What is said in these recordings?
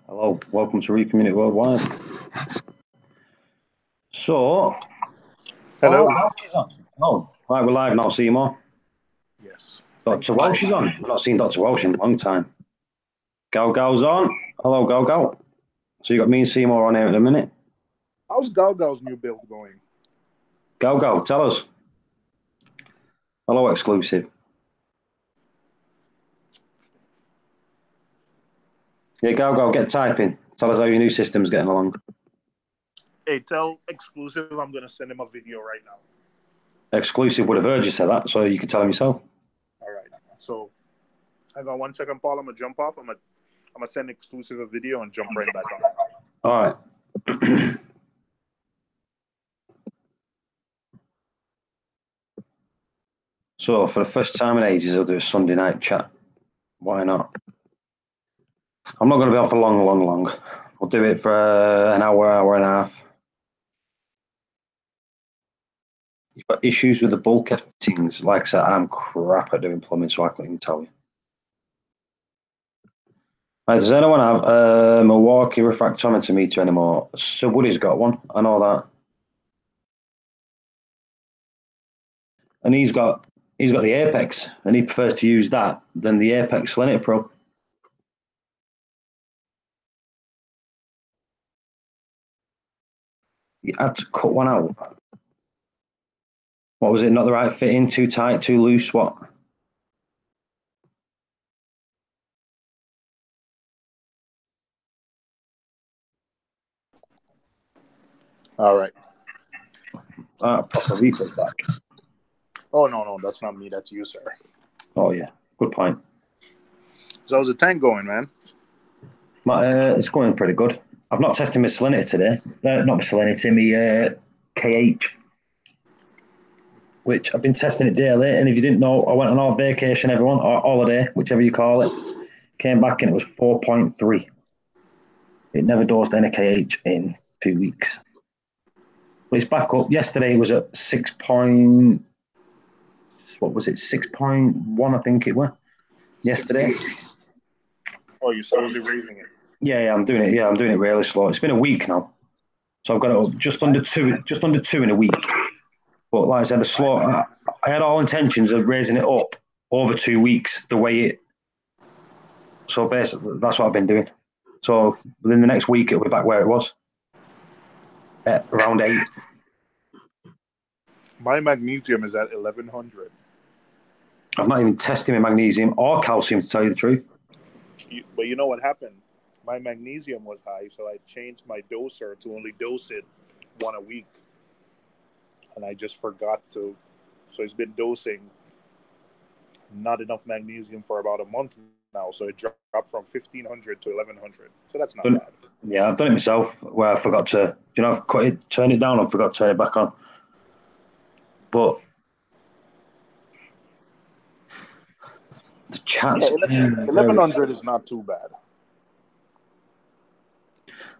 Hello, welcome to Reef Community Worldwide. So, hello. Welsh is on. Oh, right, we're live now, Seymour. Yes. Dr. Welsh is on. We've not seen Dr. Welsh in a long time. Gal's on. Hello, Gal. So you got me and Seymour on here at the minute. How's Gal's new build going? Gal, tell us. Hello, exclusive. Yeah, Gal, get typing. Tell us how your new system's getting along. Hey, tell exclusive I'm going to send him a video right now. Exclusive would have heard you say that, so you can tell him yourself. All right. So, hang on 1 second, Paul. I'm going to jump off. I'm going to send exclusive a video and jump right back on. All right. So, for the first time in ages, I'll do a Sunday night chat. Why not? I'm not going to be on for long. We'll do it for an hour and a half. You've got issues with the bulkhead fittings. Like I said, I'm crap at doing plumbing, so I couldn't even tell you. Right, does anyone have a Milwaukee refractometer meter anymore? So Woody's got one. I know that. And he's got the Apex, and he prefers to use that than the Apex Salinity Pro. You had to cut one out. What was it? Not the right fitting? Too tight? Too loose? What? All right. Proper refit back. Oh, no. That's not me. That's you, sir. Oh, yeah. Good point. So, how's the tank going, man? It's going pretty good. I've not tested my salinity today. Not my salinity, my KH. Which I've been testing it daily. And if you didn't know, I went on our vacation, everyone, or holiday, whichever you call it. Came back and it was 4.3. It never dosed any KH in 2 weeks. But it's back up. Yesterday it was at 6. What was it? 6.1, I think it was. Yesterday. Oh, you're slowly raising it. Yeah, I'm doing it. Yeah, I'm doing it really slow. It's been a week now, so I've got it up just under two in a week. But like I said, I had all intentions of raising it up over 2 weeks. So basically, that's what I've been doing. So within the next week, it'll be back where it was, at around 8. My magnesium is at 1100. I've not even tested my magnesium or calcium, to tell you the truth. But you know what happened? My magnesium was high, so I changed my doser to only dose it 1 a week. And I just forgot to. So it's been dosing not enough magnesium for about a month now. So it dropped from 1500 to 1100. So that's not bad. Yeah, I've done it myself where I forgot to, I've cut it, turn it down, I forgot to turn it back on. But the chat's 1100 is not too bad.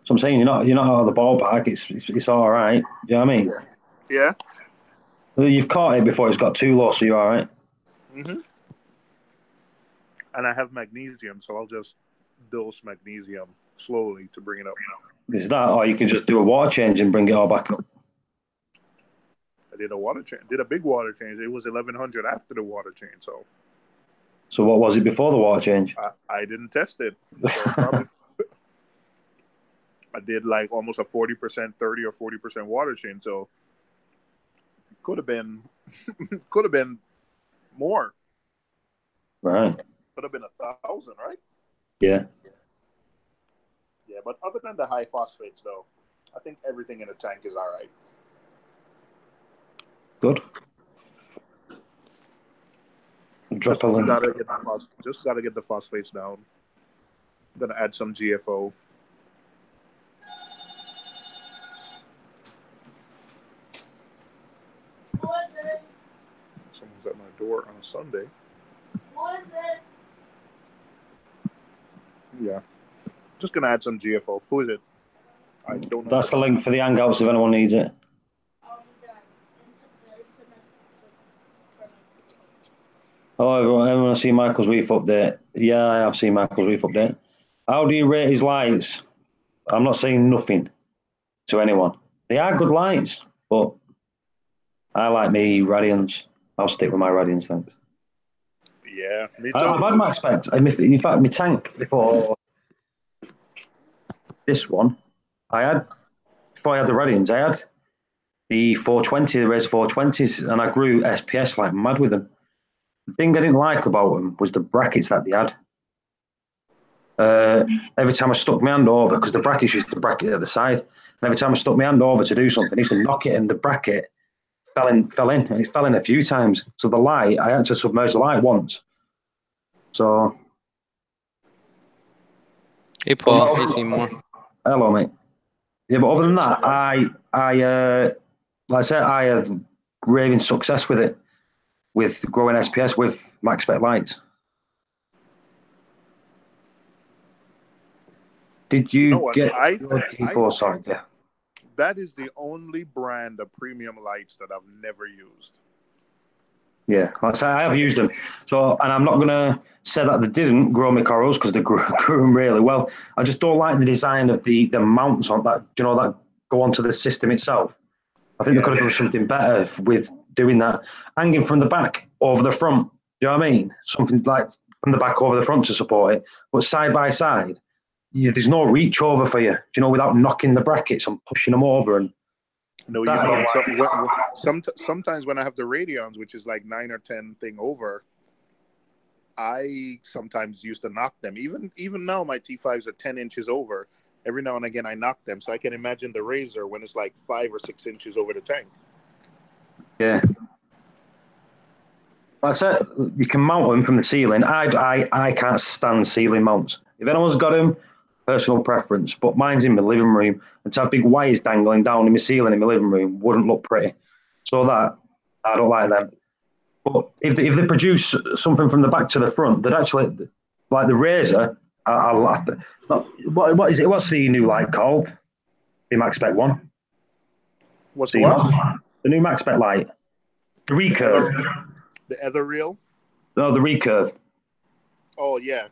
So I'm saying you're not out of the ballpark. It's all right. Do you know what I mean? Yeah. Well, you've caught it before it's got too low, so you're all right. Mm-hmm. And I have magnesium, so I'll just dose magnesium slowly to bring it up. Is that, or you can just do a water change and bring it all back up? I did a water change. Did a big water change. It was 1100 after the water change. So what was it before the water change? I didn't test it. So probably I did like almost a 40%, 30 or 40% water change. So it could have been more. Right. Could have been 1,000, right? Yeah. Yeah, but other than the high phosphates, though, I think everything in the tank is all right. Good. Drop a link. Just gotta get the phosphates down. I'm gonna add some GFO. What is it? Someone's at my door on a Sunday. What is it? Yeah. Just gonna add some GFO. Who is it? I don't know. That's the link for the Hangouts if anyone needs it. Oh, everyone see Michael's Reef update? Yeah, I have seen Michael's Reef update. How do you rate his lights? I'm not saying nothing to anyone. They are good lights, but I like me Radians. I'll stick with my Radians, thanks. Yeah, me too. I've had Max specs. In fact, my tank before this one, before I had the Radians, I had the 420, the Res 420s, and I grew SPS like mad with them. The thing I didn't like about them was the brackets that they had. Every time I stuck my hand over, because the brackets used to bracket at the side, and every time I stuck my hand over to do something, I used to knock it, and the bracket fell in, and it fell in a few times. So the light, I had to submerge the light once. So. Hey, Paul. Hey, Seymour. Hello, mate. Yeah, but other than that, like I said, I had raving success with it, with growing SPS with max spec lights. Did you get your G4 side? Yeah. That is the only brand of premium lights that I've never used. Yeah, like I say, I have used them. So, and I'm not going to say that they didn't grow my corals because they grew them really well. I just don't like the design of the mounts on that, that go onto the system itself. I think they could have done something better with doing that. Hanging from the back over the front, do you know what I mean? Something like from the back over the front to support it. But side by side, there's no reach over for you, without knocking the brackets and pushing them over. And no, sometimes when I have the Radions, which is like 9 or 10 thing over, I sometimes used to knock them. Even now, my T5s are 10 inches over. Every now and again, I knock them. So I can imagine the Razor when it's like 5 or 6 inches over the tank. Yeah. Like I said, you can mount them from the ceiling. I can't stand ceiling mounts. If anyone's got them, personal preference. But mine's in my living room. And to have big wires dangling down in my ceiling in my living room wouldn't look pretty. So that, I don't like them. But if they produce something from the back to the front, they'd actually, like the Razor, I laugh. What is it? What's the new light called? The Max Spec one. What's the what? The new Max Spec light. The recurve. The Ethereal? No, the recurve. Oh, yeah.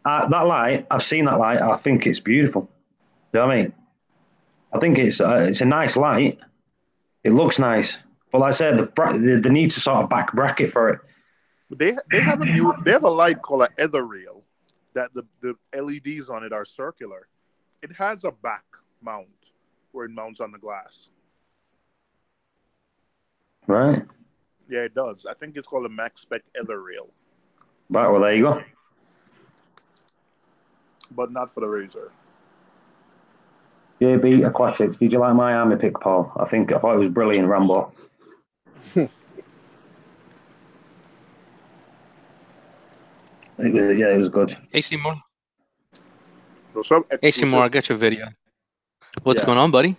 That light, I've seen that light. I think it's beautiful. You know what I mean? I think it's a nice light. It looks nice. But like I said, the need to sort of back bracket for it. They have a light called an Ethereal that the LEDs on it are circular. It has a back mount where it mounts on the glass. Right. Yeah, it does. I think it's called a Max Spec Ethereal. Right, well, there you go. But not for the Razor. JB Aquatics, did you like my army pick, Paul? I thought it was brilliant, Rambo. It was good. Hey, Seymour. What's up? Hey, Seymour, I got your video. What's going on, buddy?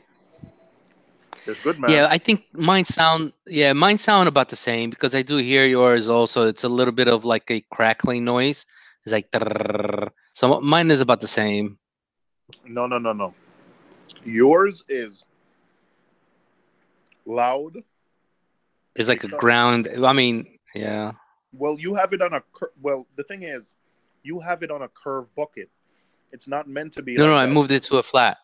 It's good, man. Yeah, I think mine sound about the same because I do hear yours also. It's a little bit of like a crackling noise. It's like, so mine is about the same. No. Yours is loud. It's like a ground. I mean, yeah. Well, you have it on a the thing is, you have it on a curved bucket. It's not meant to be. No, I moved it to a flat.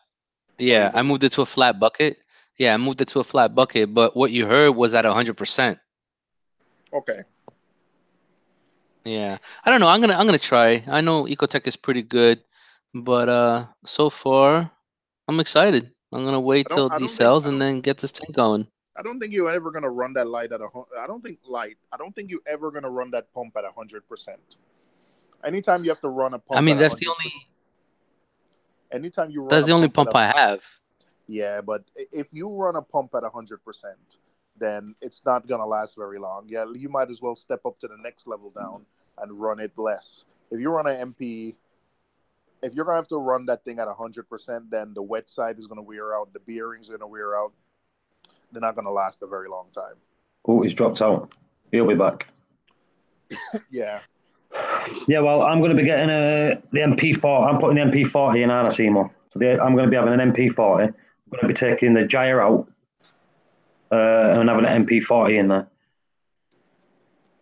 Yeah, I moved it to a flat bucket. Yeah, I moved it to a flat bucket, but what you heard was at 100%. Okay. Yeah, I don't know. I'm gonna try. I know Ecotech is pretty good, but so far, I'm excited. I'm gonna wait till these sells and then get this thing going. I don't think you're ever gonna run that light at I don't think you're ever gonna run that pump at 100%. Anytime you have to run a pump. I mean, that's the only. Anytime you run. That's the only pump I have. Yeah, but if you run a pump at 100%, then it's not gonna last very long. Yeah, you might as well step up to the next level down and run it less. If you run an MP, if you're gonna have to run that thing at 100%, then the wet side is gonna wear out, the bearings are gonna wear out. They're not gonna last a very long time. Oh, he's dropped out. He'll be back. Yeah. Yeah, well, I'm going to be getting the MP40. I'm putting the MP40 in, aren't I, Seymour? So I'm going to be having an MP40. I'm going to be taking the gyre out and having an MP40 in there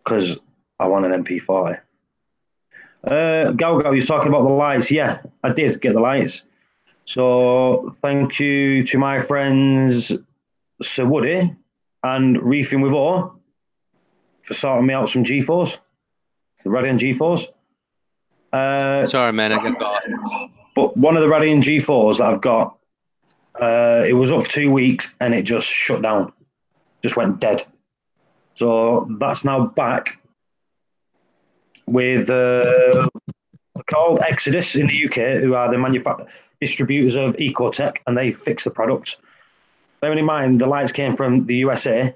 because I want an MP40. Galgo, you're talking about the lights. Yeah, I did get the lights. So thank you to my friends Sir Woody and Reefing with O for sorting me out some G4s, the Radiant G4s. Sorry, man, I got off. But one of the Radiant G4s that I've got, it was up for 2 weeks and it just shut down, just went dead. So that's now back with called Exodus in the UK, who are the distributors of Ecotech, and they fix the products. Bearing in mind, the lights came from the USA.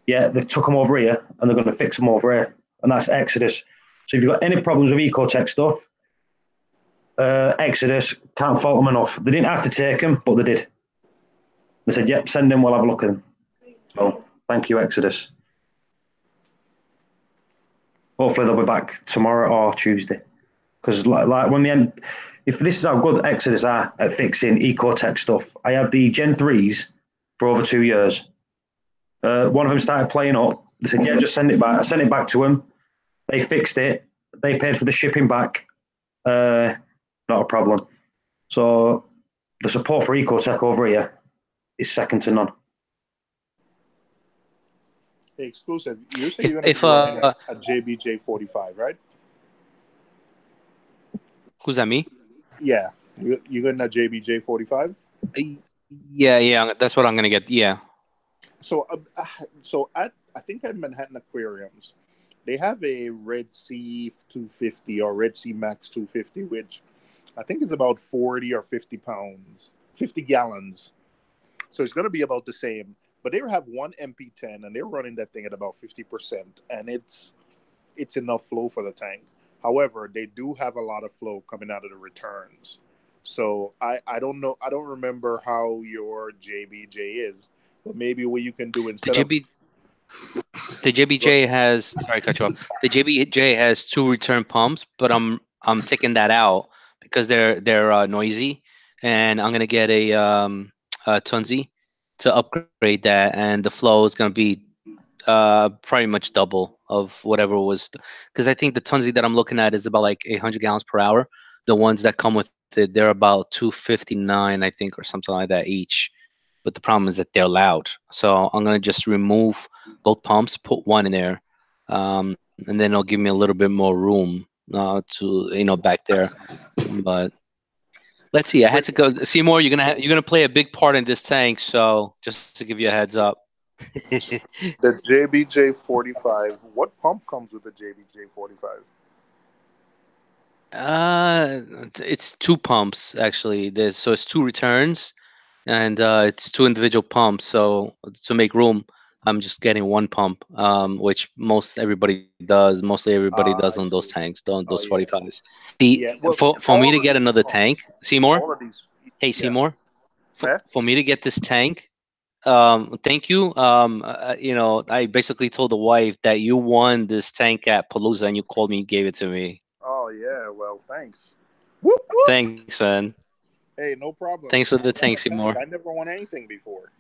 Yeah, they took them over here, and they're going to fix them over here, and that's Exodus. So if you've got any problems with Ecotech stuff, Exodus, can't fault them enough. They didn't have to take them, but they did. They said, yep, send them, we'll have a look at them. So thank you, Exodus. Hopefully they'll be back tomorrow or Tuesday. Because like when if this is how good Exodus are at fixing Ecotech stuff, I had the Gen 3s for over 2 years. One of them started playing up. They said, yeah, just send it back. I sent it back to them. They fixed it. They paid for the shipping back. Not a problem. So the support for Ecotech over here is second to none. Hey, exclusive. You say you're going to be running a JBJ 45, right? Who's that, me? Yeah. You getting a JBJ 45? Yeah, that's what I'm going to get. Yeah. So I think at Manhattan Aquariums, they have a Red Sea 250 or Red Sea Max 250, which I think is about 40 or 50 pounds, 50 gallons. So it's going to be about the same. But they have one MP10 and they're running that thing at about 50%, and it's enough flow for the tank. However, they do have a lot of flow coming out of the returns. So I don't know. I don't remember how your JBJ is, but maybe what you can do instead of the JBJ has, sorry, cut you off. The JBJ has 2 return pumps, but I'm taking that out because they're noisy, and I'm gonna get a Tunzi to upgrade that, and the flow is gonna be pretty much double of whatever was, because I think the Tunzi that I'm looking at is about like 800 gallons per hour. The ones that come with it, they're about 259, I think, or something like that each. But the problem is that they're loud. So I'm gonna just remove both pumps, put one in there, and then it'll give me a little bit more room to back there. But let's see. I had to go. Seymour, you're gonna play a big part in this tank. So just to give you a heads up. the JBJ 45. What pump comes with the JBJ 45? It's 2 pumps actually. So it's 2 returns, and it's 2 individual pumps. So to make room, I'm just getting 1 pump, which mostly everybody does on those tanks, those 45s. For me to get another tank, Seymour. Hey, Seymour. For me to get this tank, thank you. I basically told the wife that you won this tank at Palooza, and you called me and gave it to me. Oh yeah, well, thanks. Whoop, whoop. Thanks, man. Hey, no problem. Thanks for the tank, Seymour. I never won anything before.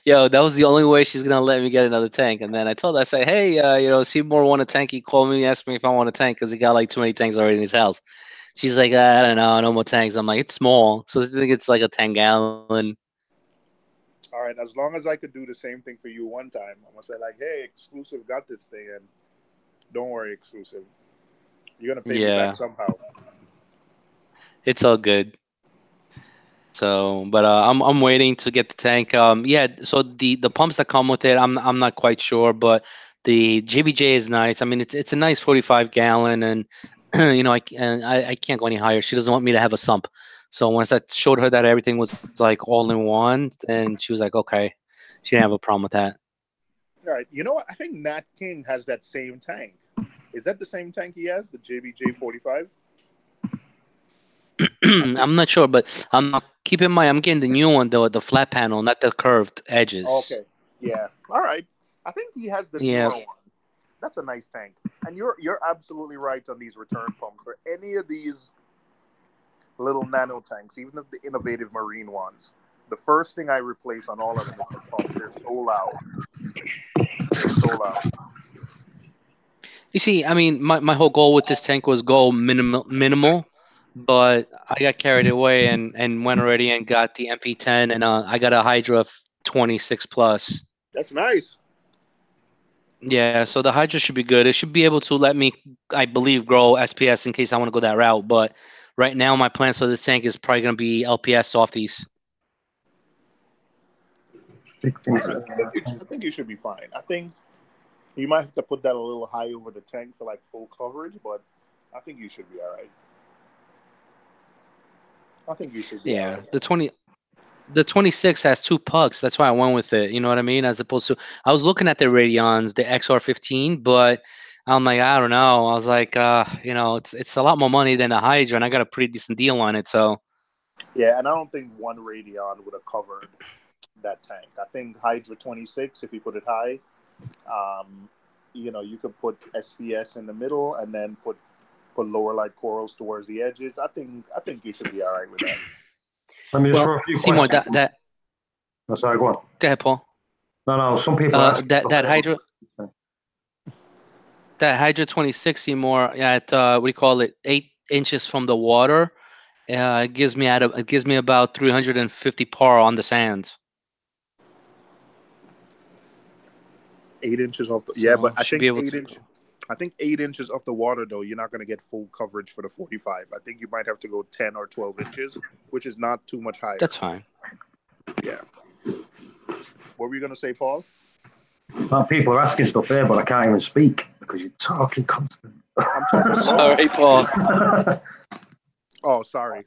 Yo, that was the only way she's gonna let me get another tank. And then I told her, I said, hey, Seymour won a tank. He called me, asked me if I want a tank because he got like too many tanks already in his house. She's like, I don't know, no more tanks. I'm like, it's small, so I think it's like a 10-gallon. All right, as long as I could do the same thing for you one time, I'm gonna say like, hey, exclusive got this thing, and don't worry, exclusive, you're gonna pay me back somehow. It's all good. So, but I'm waiting to get the tank. So the pumps that come with it, I'm not quite sure, but the JBJ is nice. I mean, it's a nice 45 gallon, and I can't go any higher. She doesn't want me to have a sump. So once I showed her that everything was like all in one, and she was like, okay, she didn't have a problem with that. All right, you know what? I think Nat King has that same tank. Is that the same tank he has, the JBJ 45? I'm not sure, but keep in mind I'm getting the new one, the flat panel, not the curved edges. Okay, yeah, all right. I think he has the newer one. That's a nice tank. And you're absolutely right on these return pumps. For any of these little nano tanks, even of the innovative marine ones, the first thing I replace on all of them is the pump. They're so loud. They're so loud. You see, I mean, my whole goal with this tank was go minimal, but I got carried away and went already and got the MP10 and I got a Hydra 26 plus. That's nice. Yeah, so the Hydra should be good. It should be able to let me, I believe, grow SPS in case I want to go that route. But right now, my plans for this tank is probably going to be LPS softies. I think you should be fine. I think you might have to put that a little high over the tank for like full coverage, but I think you should be all right. I think you should be all right. The 26 has 2 pucks. That's why I went with it. You know what I mean? As opposed to, I was looking at the Radeons, the XR15, but I'm like, I don't know. I was like, it's a lot more money than the Hydra, and I got a pretty decent deal on it. So yeah, and I don't think one Radeon would have covered that tank. I think Hydra 26, if you put it high, you could put SPS in the middle and then put lower light corals towards the edges. I think you should be all right with that. Let me just throw a few Seymour, questions. No, sorry, go on. Go ahead, Paul. No, some people that Hydra 26, Seymour, at what do you call it, 8 inches from the water, it gives me about 350 par on the sands. 8 inches off the but I think 8 inches off the water though, you're not going to get full coverage for the 45. I think you might have to go 10 or 12 inches, which is not too much higher. That's fine. Yeah. What were you going to say, Paul? Well, people are asking stuff here, but I can't even speak because you're talking constant. I'm talking. Sorry, Paul. Oh, sorry.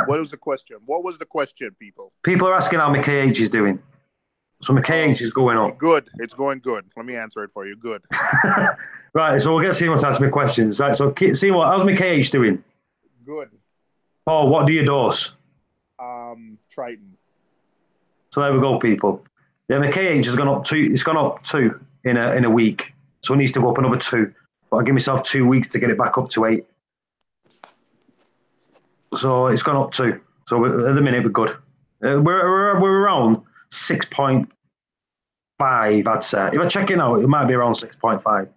What was the question? What was the question, people? People are asking how my KH is doing. So my KH is going up. Good. It's going good. Let me answer it for you. Good. Right, so we'll get Seymour to ask me questions. Right, so Seymour, how's my KH doing? Good. Paul, what do you dose? Triton. So there we go, people. Yeah, my KH has gone up 2. It's gone up 2 in a week. So it needs to go up another 2. But I'll give myself 2 weeks to get it back up to 8. So it's gone up 2. So at the minute we're good. We're around 6.5, I'd say. If I check it out, it might be around 6.5.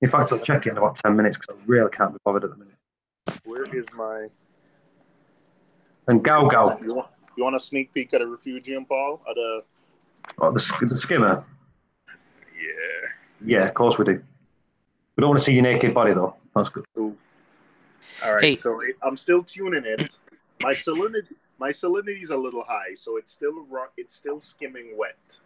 In fact, I'll check it in about 10 minutes because I really can't be bothered at the minute. Where is my... And Gao. You want a sneak peek at a refugium, Paul? The skimmer? Yeah. Yeah, of course we do. We don't want to see your naked body, though. That's good. Ooh. All right, so I'm still tuning it. My salinity is a little high, so it's still skimming wet.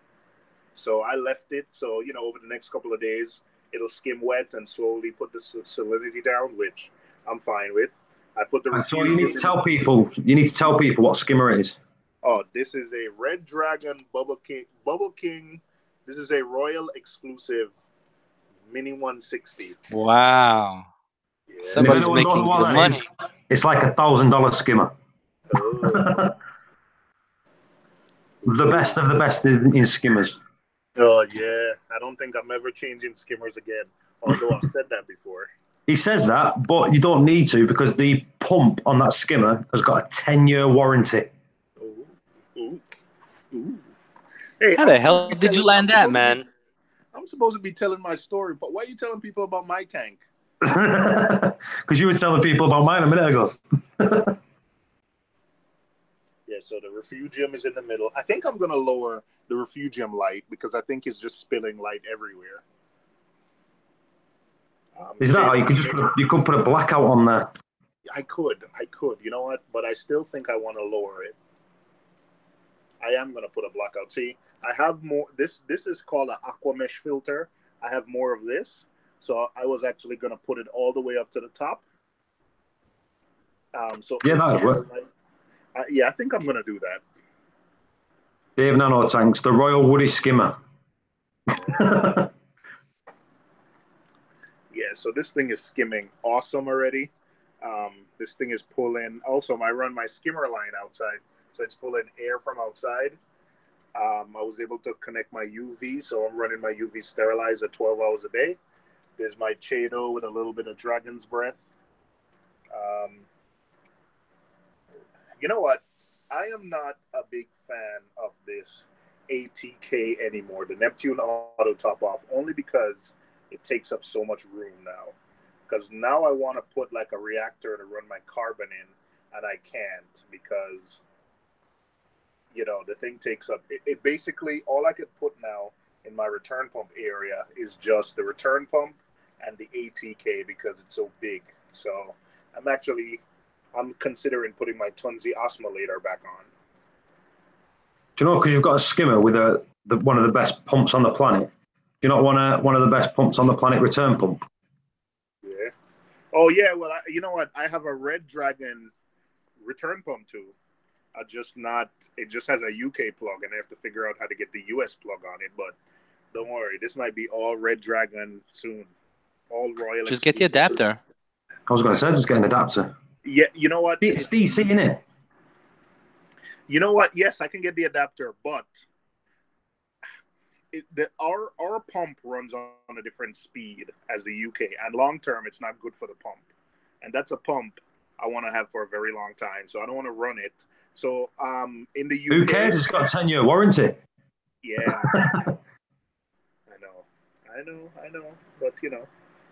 So I left it. So over the next couple of days, it'll skim wet and slowly put the salinity down, which I'm fine with. I put the. So you need to tell people. You need to tell people what skimmer it is. Oh, this is a Red Dragon Bubble King. This is a Royal exclusive Mini 160. Wow. Yeah. Somebody's making good money. It's like $1,000 skimmer. Oh. The best of the best in skimmers. Oh, yeah. I don't think I'm ever changing skimmers again, although I've said that before. He says that, but you don't need to because the pump on that skimmer has got a 10-year warranty. Ooh. Hey, how the hell did you land that, man? I'm supposed to be telling my story, but why are you telling people about my tank? Because you were telling people about mine a minute ago. Yeah, so the refugium is in the middle. I think I'm going to lower the refugium light because I think it's just spilling light everywhere. Is that how you could put a blackout on there? I could. You know what? But I still think I want to lower it. I am going to put a blackout. See, I have more. This is called an aqua mesh filter. I have more of this. So I was actually going to put it all the way up to the top. Yeah, that would work. I think I'm going to do that. Dave Nano Tanks, the Royal Woody Skimmer. Yeah, so this thing is skimming awesome already. This thing is pulling. Also, I run my skimmer line outside, so it's pulling air from outside. I was able to connect my UV, so I'm running my UV sterilizer 12 hours a day. There's my Cheeto with a little bit of Dragon's Breath. Um, you know what? I am not a big fan of this ATK anymore, the Neptune Auto Top Off, only because it takes up so much room now. Because now I want to put like a reactor to run my carbon in, and I can't because, the thing takes up. It basically, all I could put now in my return pump area is just the return pump and the ATK because it's so big. So I'm considering putting my Tunzi osmolator back on. Do you know, because you've got a skimmer with one of the best pumps on the planet. Do you not want one of the best pumps on the planet return pump? Yeah. Oh yeah. Well, you know what? I have a Red Dragon return pump too. It just has a UK plug, and I have to figure out how to get the US plug on it. But don't worry, this might be all Red Dragon soon. All Royal. Just get the adapter. I was going to say, just get an adapter. Yeah, you know what? It's DC, isn't it? You know what? Yes, I can get the adapter, but our pump runs on a different speed as the UK, and long term, it's not good for the pump. And that's a pump I want to have for a very long time, so I don't want to run it. So, in the UK, who cares? It's got a 10-year warranty. Yeah, I know, but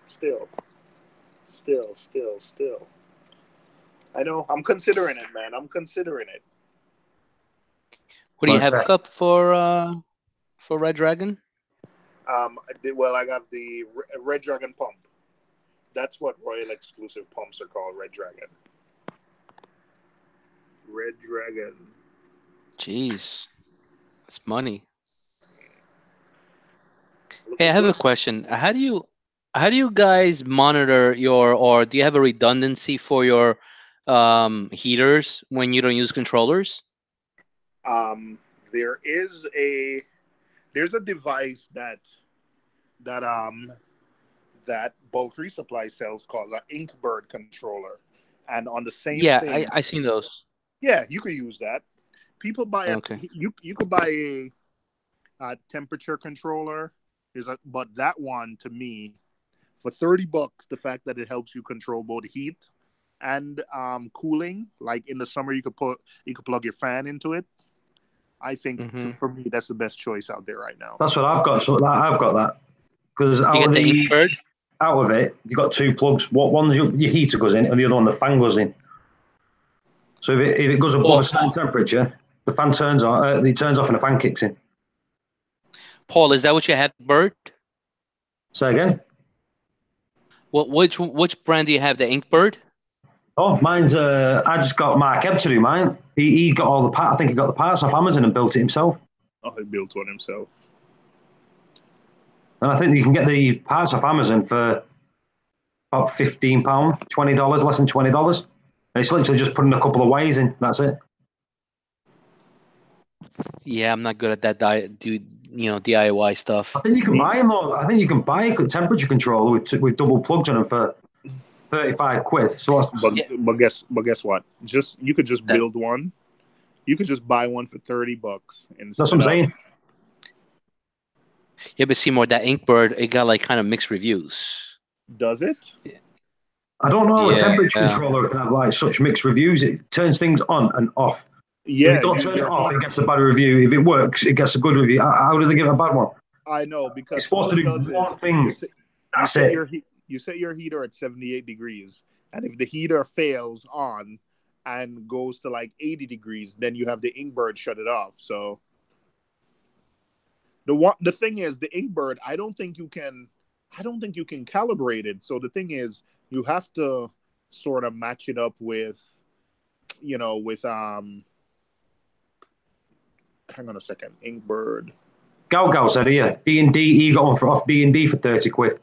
still. I know. I'm considering it, man. I'm considering it. What do you have up for Red Dragon? Well, I got the Red Dragon pump. That's what Royal exclusive pumps are called, Red Dragon. Red Dragon. Jeez, that's money. Hey, I have a question. How do you guys monitor or do you have a redundancy for your heaters when you don't use controllers? There's a device that Bulk Resupply sells called an Inkbird controller, and on the same thing, I seen those. Yeah, you could use that. People buy it. Okay. You could buy a temperature controller. But that one, to me, for $30, the fact that it helps you control both heat and cooling, like in the summer, you could plug your fan into it. I think for me, that's the best choice out there right now. That's what I've got. So I've got that because out of it, you've got two plugs. One's your heater goes in, and the other one the fan goes in. So if it goes above a certain temperature, the fan turns on. It turns off, and the fan kicks in. Paul, is that what you have, Bird? Say again. Which brand do you have? The Inkbird? Oh, mine's. I just got Mark Ebb to do mine. He got all the parts. I think he got the parts off Amazon and built it himself. Oh, he built one himself. And I think you can get the parts off Amazon for about £15, $20, less than $20. And it's literally just putting a couple of wires in. That's it. Yeah, I'm not good at that DIY stuff. I think you can buy them all. I think you can buy a temperature controller with double plugs on them for £35. So but guess what? You could just build one. You could just buy one for $30. That's what I'm saying. Yeah, but Seymour, that Inkbird, it got like kind of mixed reviews. Does it? Yeah. I don't know. A temperature controller can have like such mixed reviews. It turns things on and off. Yeah, if you don't turn it off, it gets a bad review. If it works, it gets a good review. How do they give a bad one? I know, because it's supposed to do one thing. You set your heater at 78 degrees, and if the heater fails on and goes to like 80 degrees, then you have the Inkbird shut it off. So the thing is, the Inkbird, I don't think you can calibrate it. So the thing is, you have to sort of match it up with hang on a second, Inkbird. Gal said here, D&D, he got one off D&D for £30.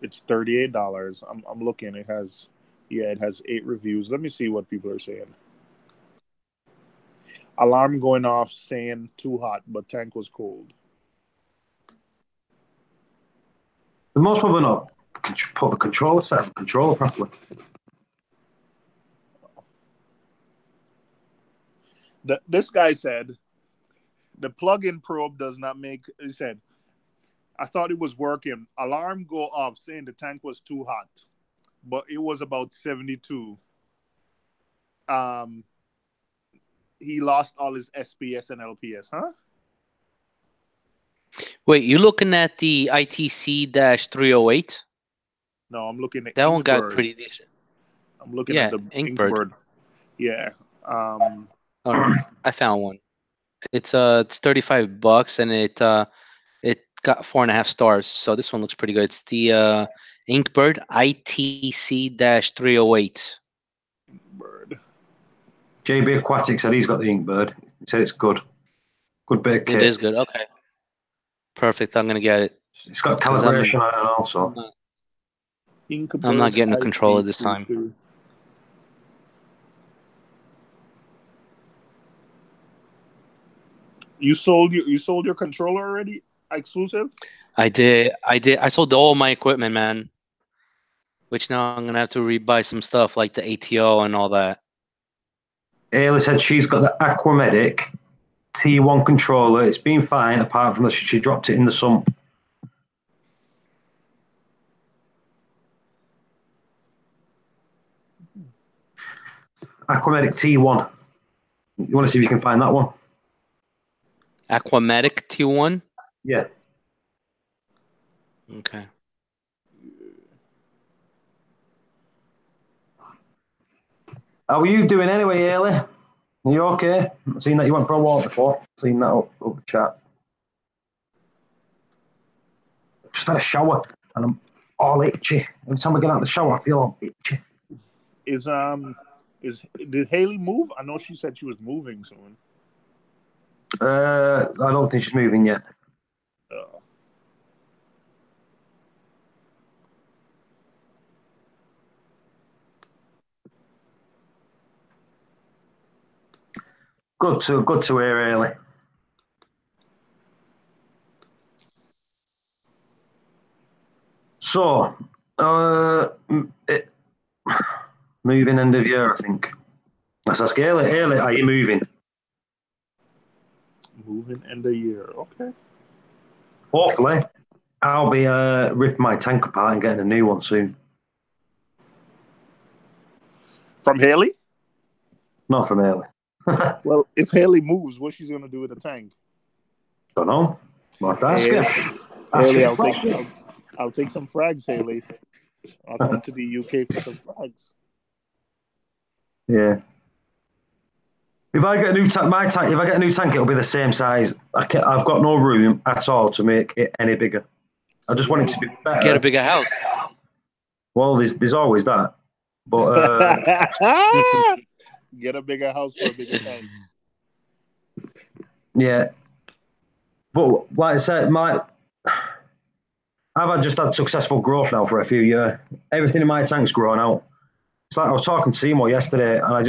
It's $38. I'm looking. It has 8 reviews. Let me see what people are saying. Alarm going off saying too hot, but tank was cold. The most probably not put the controller properly. This guy said the plug-in probe does not make. He said, I thought it was working. Alarm go off saying the tank was too hot, but it was about 72. He lost all his SPS and LPS, huh? Wait, you looking at the ITC-308? No, I'm looking at That one got Inkbird. pretty decent. I'm looking Yeah, at the Inkbird. Inkbird. Yeah. Oh, I found one. It's $35 and it got 4.5 stars. So this one looks pretty good. It's the Inkbird ITC-308. Inkbird. JB Aquatic said he's got the Inkbird. He said it's good. Good bit of kit. It is good. Okay. Perfect. I'm gonna get it. It's got calibration on it also. I'm not getting a controller this time. You sold your controller already? Exclusive? I did. I sold all my equipment, man. Which now I'm gonna have to rebuy some stuff like the ATO and all that. Ayla said she's got the Aquamedic T1 controller. It's been fine apart from that she dropped it in the sump. Aquamedic T1. You want to see if you can find that one? Aquamatic T1? Yeah. Okay. How are you doing anyway, Ayla? Are you okay? I've seen that you went for a walk before. Seen that up the chat. Just had a shower and I'm all itchy. Every time I get out of the shower, I feel all itchy. Did Haley move? I know she said she was moving soon. I don't think she's moving yet. Good to hear, really. So, moving end of year, I think. Let's ask Ailey, are you moving? Moving end of year, okay. Hopefully, I'll be ripping my tank apart and getting a new one soon. From Haley? Not from Ailey. Well, if Haley moves, what's she going to do with the tank? Don't know. Might ask her. Haley, I'll take some frags, Haley. I'll come to the UK for some frags. Yeah. If I get a new tank, if I get a new tank, it'll be the same size. I've got no room at all to make it any bigger. I just want it to be better. Get a bigger house. Well, there's always that, but get a bigger house for a bigger tank. Yeah, but like I said, I've just had successful growth now for a few years. Everything in my tank's grown out. It's like I was talking to Seymour yesterday, and I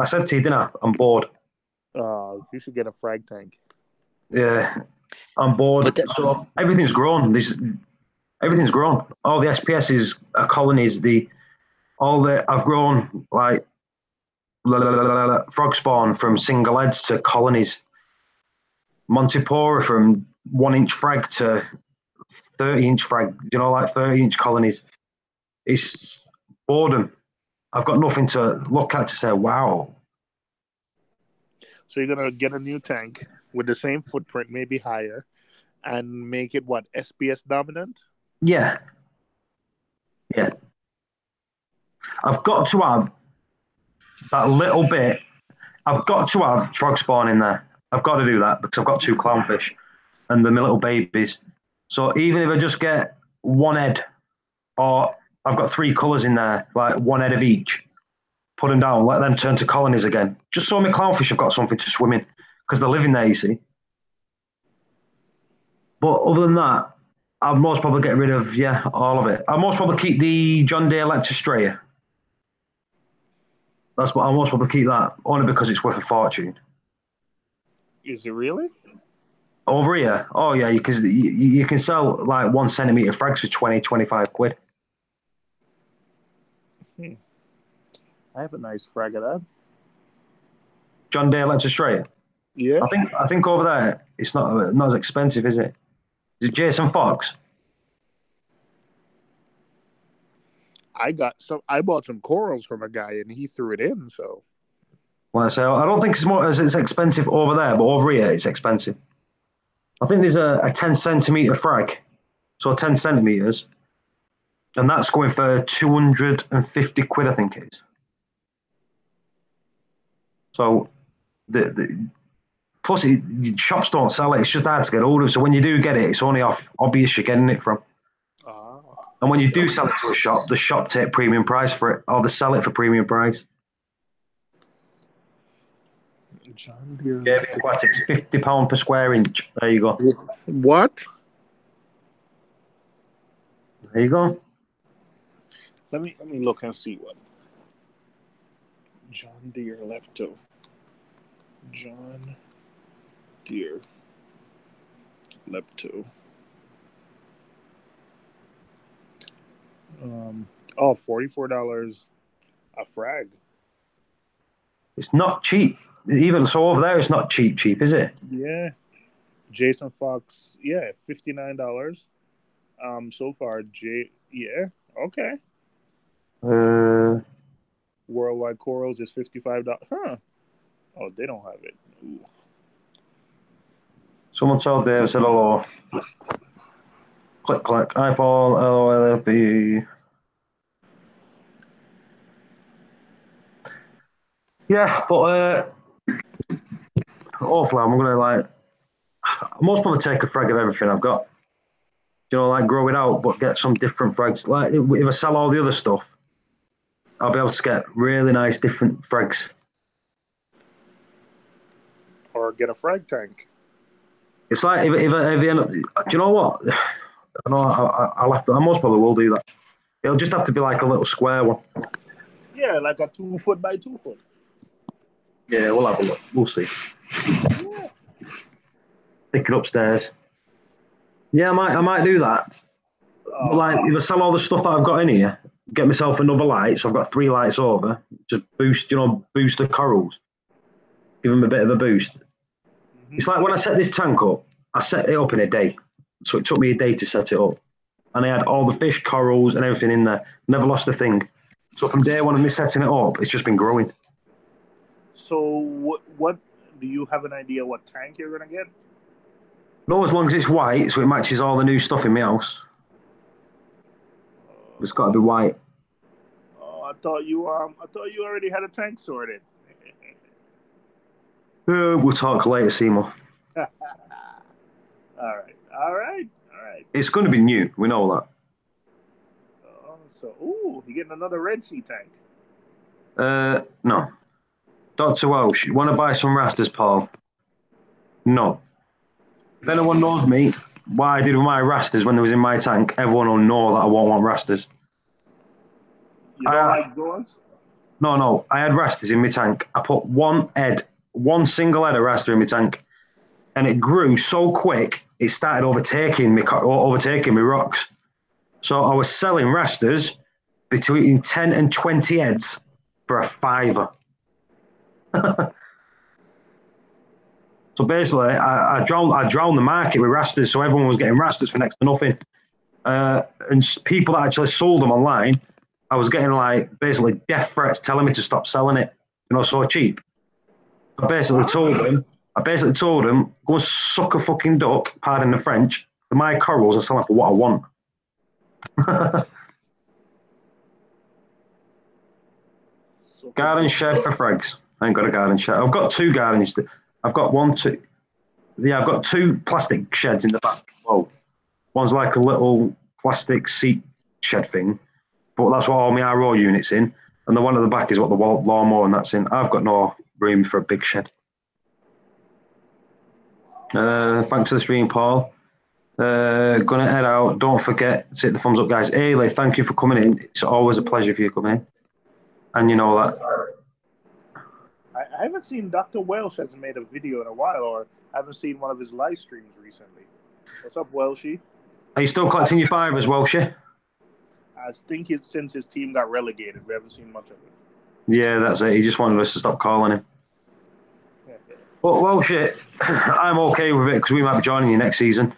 said to you, didn't I? I'm bored. You should get a frag tank. Yeah, I'm bored. So everything's grown. Everything's grown. All the SPSs are colonies. I've grown like frog spawn from single heads to colonies. Montipora from 1-inch frag to 30-inch frag. Like 30-inch colonies. It's boredom. I've got nothing to look at to say, wow. So you're going to get a new tank with the same footprint, maybe higher, and make it, what, SPS dominant? Yeah. Yeah. I've got to have that little bit. I've got to have frog spawn in there. I've got to do that because I've got 2 clownfish and they're my little babies. So even if I just get one head, or I've got 3 colours in there, like one head of each, put them down, let them turn to colonies again. Just so my clownfish have got something to swim in because they're living there, you see. But other than that, I'll most probably get rid of, all of it. I'll most probably keep the John Deere Leptostraya. That's what I'll most probably keep that, only because it's worth a fortune. Is it really? Over here? Oh, yeah, because you can sell like 1 centimetre frags for 20, 25 quid. I have a nice frag of that. John Deere Lepta Straight. Yeah. I think over there it's not as expensive, is it? Is it Jason Fox? I bought some corals from a guy and he threw it in. So Well, I say I don't think it's expensive over there, but over here it's expensive. I think there's a 10 centimeter frag, so 10 centimeters, and that's going for 250 quid, I think it is. So the plus shops don't sell it. It's just hard to get hold of. So when you do get it, it's only off obvious you're getting it from. And when you do sell it to a shop, the shop take premium price for it, or they sell it for premium price. John Deere. Yeah, it's £50 per square inch. There you go. What? There you go. Let me look and see what John Deere Lepto. John Deere Lepto. $44 a frag. It's not cheap. Even so over there, it's not cheap, is it? Yeah. Jason Fox, yeah, $59. So far, yeah, okay. Worldwide Corals is $55. Huh. Oh, they don't have it. Ooh. Someone told Dave, said hello. Click. Hi, Paul. LOLFB. Yeah, but hopefully I'm going to most probably take a frag of everything I've got. Grow it out, but get some different frags. Like, if I sell all the other stuff, I'll be able to get really nice different frags. Or get a frag tank. It's like if you end up, do you know what? I know I'll have to. I most probably will do that. It'll just have to be like a little square one. Yeah, like a 2 foot by 2 foot. Yeah, we'll have a look. We'll see. Yeah. Take it upstairs. Yeah, I might do that. But like, if I sell all the stuff that I've got in here, get myself another light. So I've got 3 lights over. Just boost the corals. Give them a bit of a boost. Mm-hmm. It's like when I set this tank up, I set it up in a day. So it took me a day to set it up. And I had all the fish, corals, and everything in there. Never lost a thing. So from day one of me setting it up, it's just been growing. So what do you have an idea what tank you're going to get? No, as long as it's white, so it matches all the new stuff in my house. It's got to be white. Oh, I thought you already had a tank sorted. We'll talk later, Seymour. All right. It's going to be new. We know that. So, you're getting another Red Sea tank. No. Dr. Welsh, you want to buy some rasters, Paul? No. If anyone knows me, what I did with my rasters when they was in my tank, everyone will know that I won't want rasters. You don't like those? No. I had rasters in my tank. I put one single head of raster in my tank, and it grew so quick, it started overtaking me rocks. So I was selling rasters between 10 and 20 heads for a £5. So basically, I drowned the market with rasters, so everyone was getting rasters for next to nothing. And people that actually sold them online, I was getting basically death threats telling me to stop selling it, so cheap. I basically told them, go and suck a fucking duck, pardon the French, for my corals are selling for what I want. Garden shed for frags. I ain't got a garden shed. I've got 2 gardens. I've got 1, 2. Yeah, I've got 2 plastic sheds in the back. Well, one's like a little plastic seat shed thing, but that's what all my RO units in. And the one at the back is what the lawnmower and that's in. I've got no room for a big shed. Thanks for the stream, Paul. Gonna head out. Don't forget to hit the thumbs up, guys. Ailey, thank you for coming in. It's always a pleasure for you coming in. And you know that. I haven't seen Dr. Welsh hasn't made a video in a while, or I haven't seen one of his live streams recently. What's up, Welshie? Are you still collecting your fivers, Welshie? I think since his team got relegated, we haven't seen much of it. Yeah, that's it. He just wanted us to stop calling him. Well, shit. I'm okay with it because we might be joining you next season.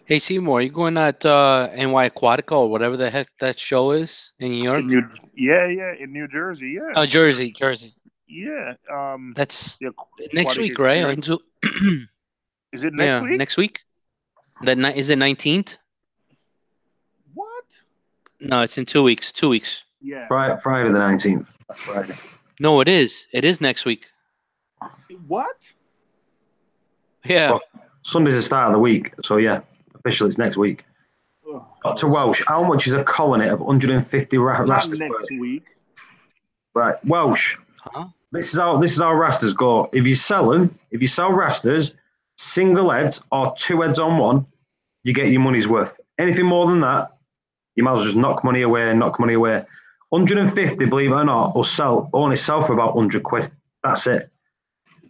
Hey Seymour, you going at NY Aquatica or whatever the heck that show is in New York? In New Jersey, yeah. Oh, Jersey. Yeah. That's The next aquatic week, right? experience. Is it next Yeah, week? next week. Is it 19th? What? No, it's in 2 weeks. 2 weeks. Yeah. Friday the 19th. That's Friday. No, it is. It is next week. What? Yeah. Well, Sunday's the start of the week, so yeah, officially it's next week. Dr. Welsh, how much is a colony of 150 Not rasters? next week. Right, Welsh. Huh? This is how rasters go. If you sell rasters, single heads or two heads on one, you get your money's worth. Anything more than that, you might as well just knock money away. 150, believe it or not, will only sell for about 100 quid. That's it.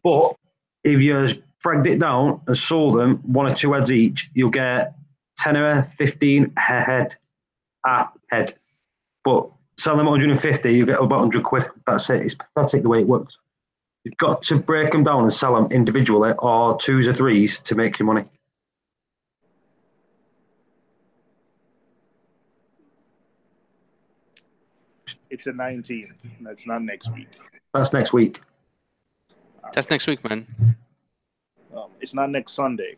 But if you fragged it down and sold them one or two heads each, you'll get 10 or 15 head. But sell them 150, you get about 100 quid. That's it. It's pathetic the way it works. You've got to break them down and sell them individually or twos or threes to make your money. It's the 19th. That's not next week. That's next week. That's next week, man. It's not next Sunday.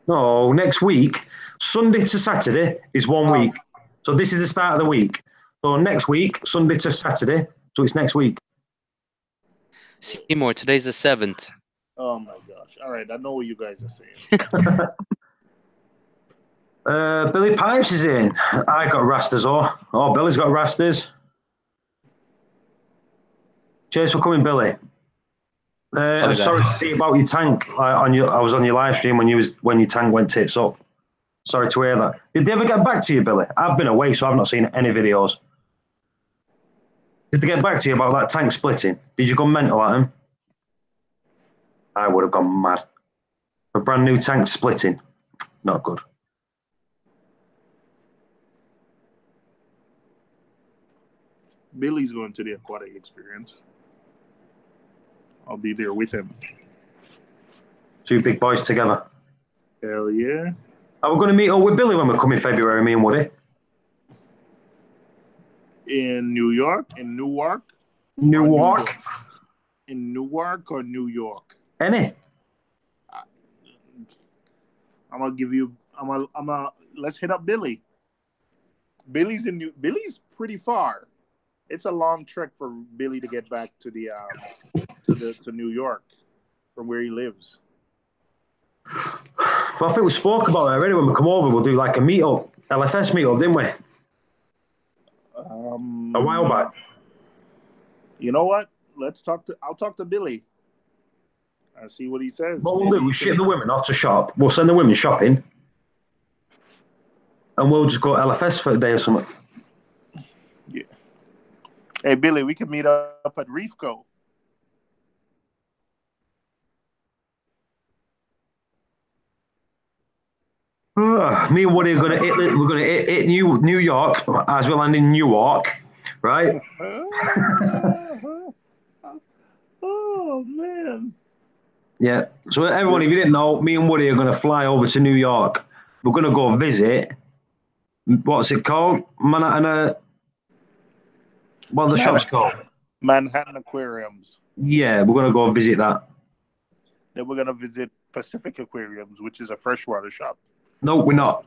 No, next week, Sunday to Saturday is 1 week. So this is the start of the week. So next week, Sunday to Saturday. So it's next week. Seymour, today's the 7th. Oh my gosh. All right, I know what you guys are saying. Billy Pipes is in. I got rasters, Billy's got rasters. Cheers for coming, Billy. I'm sorry to see about your tank. I was on your live stream when your tank went tits up. Sorry to hear that. Did they ever get back to you, Billy? I've been away, so I've not seen any videos. Did they get back to you about that tank splitting? Did you go mental at him? I would have gone mad. A brand new tank splitting. Not good. Billy's going to the aquatic experience. I'll be there with him. Two big boys together. Hell yeah. Are we going to meet up with Billy when we come in February, me and Woody? In New York? In Newark? Newark? In Newark or New York? Any? I'm gonna give you. Let's hit up Billy. Billy's pretty far. It's a long trek for Billy to get back to to New York from where he lives. Well, I think we spoke about it already. When we come over, we'll do like a meetup, LFS meetup, didn't we? A while back. You know what? I'll talk to Billy and see what he says. What we'll do, we ship the women off to shop. We'll send the women shopping, and we'll just go LFS for a day or something. Yeah. Hey, Billy, we can meet up at Reef Co. Me and Woody are going to hit. We're going to hit New York as we land in Newark, right? Oh man. Yeah. So everyone, if you didn't know, me and Woody are going to fly over to New York. We're going to go visit. What's it called? Manhattan. What are the shops called? Manhattan Aquariums. Yeah, we're going to go visit that. Then we're going to visit Pacific Aquariums, which is a freshwater shop. No, we're not.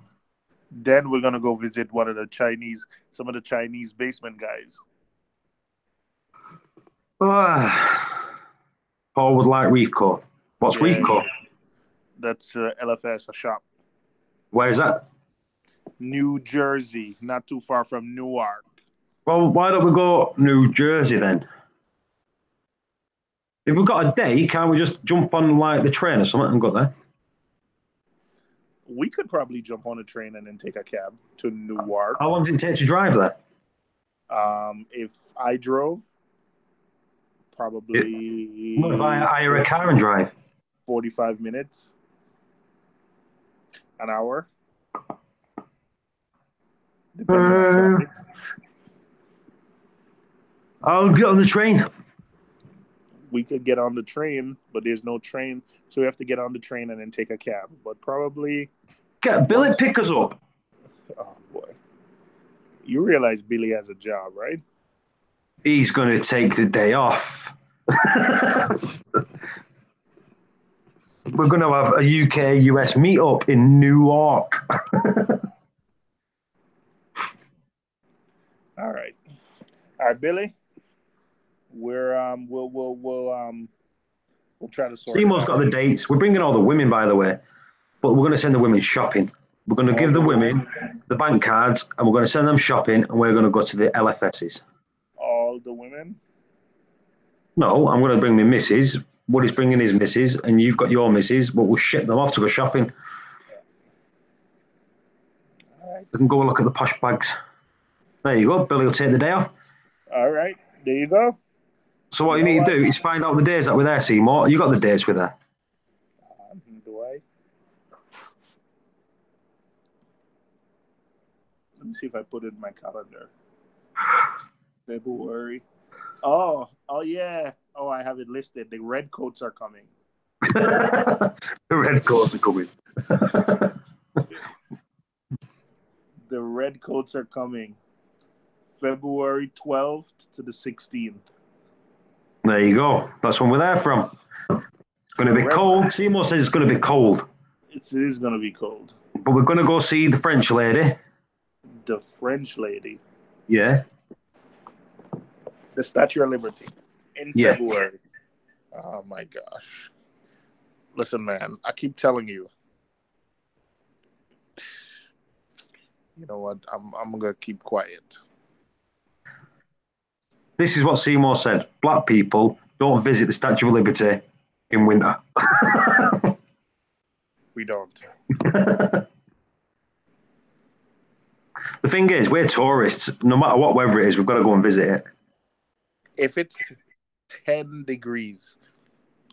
Then we're going to go visit some of the Chinese basement guys. Paul would like Reef Co. What's Reef Co? That's LFS, a shop. Where is that? New Jersey, not too far from Newark. Well, why don't we go New Jersey then? If we've got a day, can't we just jump on like the train or something and go there? We could probably jump on a train and then take a cab to Newark. How long does it take to drive there? If I drove, probably. What if I hire a car and drive? 45 minutes. An hour, depending on traffic. I'll get on the train. We could get on the train, but there's no train, so we have to get on the train and then take a cab. But probably, Get Billy, pick us up. oh boy, you realize Billy has a job, right? He's going to take the day off. We're going to have a UK-US meetup in Newark. All right, Billy. We'll try to sort Seymour's it got out. the dates. We're bringing all the women, by the way, but we're going to send the women shopping. We're going to give the women the bank cards, and we're going to send them shopping, and we're going to go to the LFSs. All the women? No, I'm going to bring my missus. Woody's bringing his missus, and you've got your missus, but we'll ship them off to go shopping. All right. We can go look at the posh bags. There you go. Billy will take the day off. All right. There you go. So what you need to do is find out the days that we're there, Seymour. You got the dates with her. Do I? Let me see if I put it in my calendar. February. Oh yeah. Oh, I have it listed. The red coats are coming. The red coats are coming. The red coats are coming. February 12th to the 16th. There you go. That's when we're there from. It's going to be cold. Seymour says it's going to be cold. It is going to be cold. But we're going to go see the French lady. The French lady. Yeah. The Statue of Liberty in February. Oh my gosh. Listen, man, I keep telling you. You know what? I'm going to keep quiet. This is what Seymour said. Black people don't visit the Statue of Liberty in winter. We don't. The thing is, we're tourists. No matter what weather it is, we've got to go and visit it. If it's 10 degrees,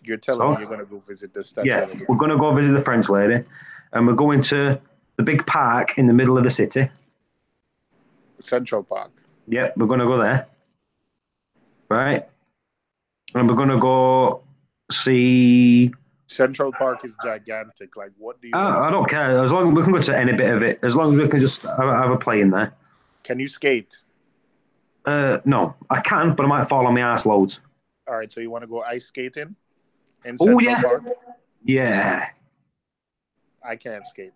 you're telling me you're going to go visit the Statue of Liberty? Yeah, we're going to go visit the French lady. And we're going to the big park in the middle of the city. Central Park. Yeah, we're going to go there. Right? And we're going to go see... Central Park is gigantic. Like, what do you... I don't care. As long as we can go to any bit of it. As long as we can just have a play in there. Can you skate? No, I can, but I might fall on my ass loads. All right, so you want to go ice skating in Central Park? Yeah. I can't skate.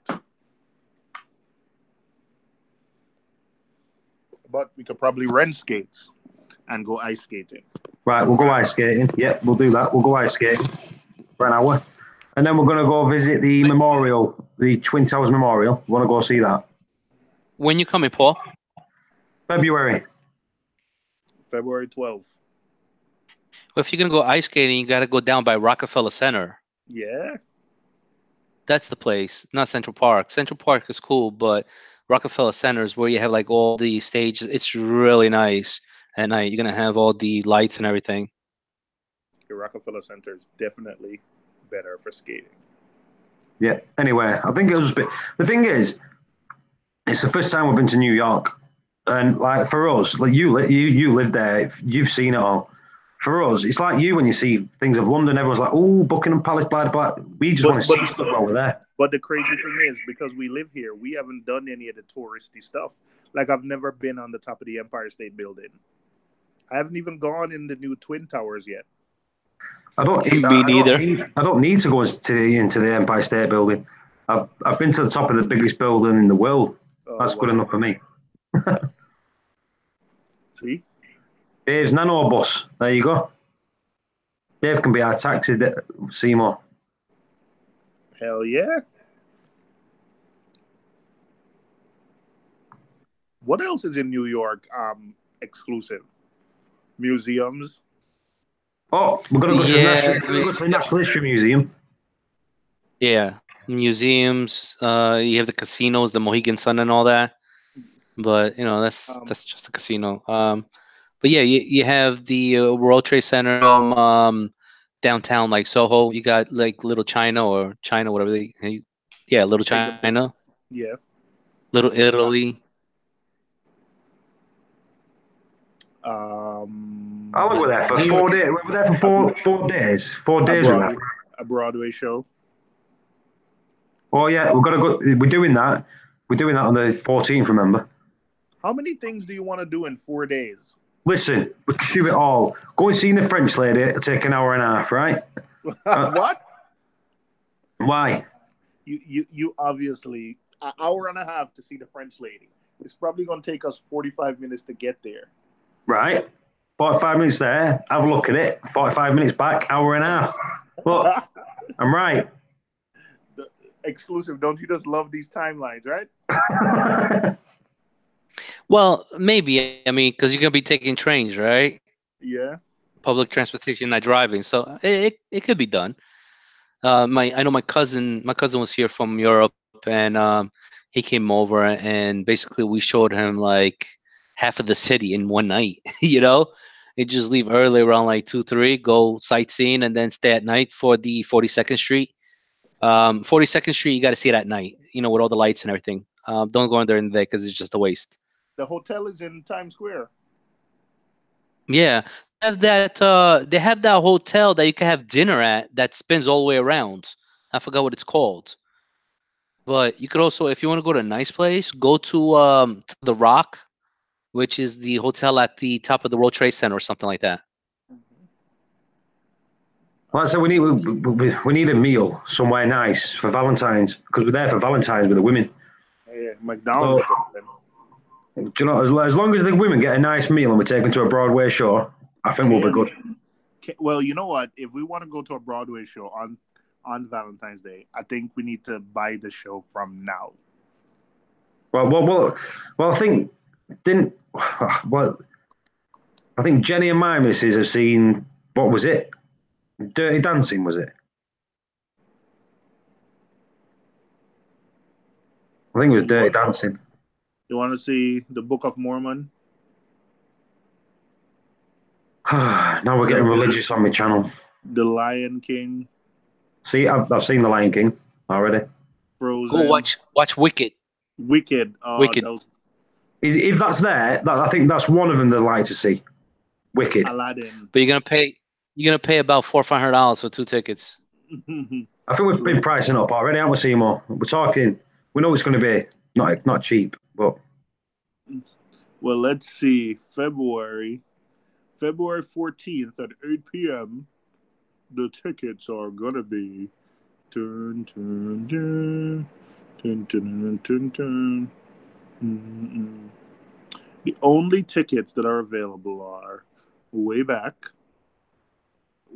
But we could probably rent skates and go ice skating. Right, we'll go ice skating. Yep, we'll do that. We'll go ice skating for an hour. And then we're going to go visit the memorial, the Twin Towers Memorial. We want to go see that. When you coming, Paul? February 12th. Well, if you're going to go ice skating, you got to go down by Rockefeller Center. Yeah. That's the place, not Central Park. Central Park is cool, but Rockefeller Center is where you have like all the stages. It's really nice at night. You're going to have all the lights and everything. The Rockefeller Center is definitely better for skating. Yeah. Anyway, I think it was a bit. The thing is, it's the first time we've been to New York, and like for us, like you live there, you've seen it all. For us, it's like you when you see things of London. Everyone's like, "Oh, Buckingham Palace, blah blah." We just want to see stuff while we're there. But the crazy thing is, because we live here, we haven't done any of the touristy stuff. Like, I've never been on the top of the Empire State Building. I haven't even gone in the new Twin Towers yet. Me neither. I don't need to go into the Empire State Building. I've been to the top of the biggest building in the world. That's good enough for me. See? Dave's Nano Bus. There you go. Dave can be our taxi, Seymour. Hell yeah. What else is in New York exclusive? Museums? Oh, we're going to go to the National History Museum. Yeah, museums. You have the casinos, the Mohegan Sun and all that. But, you know, that's just a casino. But yeah, you have the World Trade Center downtown, like Soho. You got like Little China or China, whatever Yeah, Little Take them to, China, yeah. Little Italy. How long were we there for? New 4 days. We were there for four days. 4 a days we were Broadway, there. a Broadway show. Oh yeah, we've got to go. We're doing that. We're doing that on the 14th. Remember? How many things do you want to do in 4 days? Listen, we can do it all. Go and see the French lady. It'll take an hour and a half, right? What? Why? You obviously an hour and a half to see the French lady. It's probably going to take us 45 minutes to get there. Right. 45 minutes there. Have a look at it. 45 minutes back. Hour and a half. Look, I'm right. Exclusive. Don't you just love these timelines, right? Well, maybe. I mean, because you're gonna be taking trains, right? Yeah. Public transportation, not driving. So it could be done. I know my cousin was here from Europe, and he came over, and basically we showed him like half of the city in one night. You know, you just leave early around like 2, 3, go sightseeing, and then stay at night for the 42nd Street. 42nd Street, you got to see it at night. You know, with all the lights and everything. Don't go in there in the day because it's just a waste. The hotel is in Times Square. Yeah, they have that hotel that you can have dinner at that spins all the way around. I forgot what it's called. But you could also, if you want to go to a nice place, go to the Rock, which is the hotel at the top of the World Trade Center or something like that. Well, so we need a meal somewhere nice for Valentine's because we're there for Valentine's with the women. Yeah, McDonald's. Do you know, as long as the women get a nice meal and we're taken to a Broadway show, I think we'll be good. Well, you know what? If we want to go to a Broadway show on Valentine's Day, I think we need to buy the show from now. Well, I think I think Jenny and my missus have seen, what was it? Dirty Dancing, was it? I think it was Dirty Dancing. You want to see the Book of Mormon? Now we're getting religious on my channel. The Lion King. See, I've seen The Lion King already. Frozen. Go watch Wicked. Wicked. Wicked. If that's there, I think that's one of them that I like to see. Wicked. Aladdin. But you're gonna pay about $400-500 for 2 tickets. I think we've been pricing up already, haven't we, Seymour? We're talking. We know it's going to be not cheap, but. Well, let's see. February 14th at 8 p.m. The tickets are gonna be. Dun, dun, dun, dun, dun, dun, dun. Mm-mm. The only tickets that are available are way back,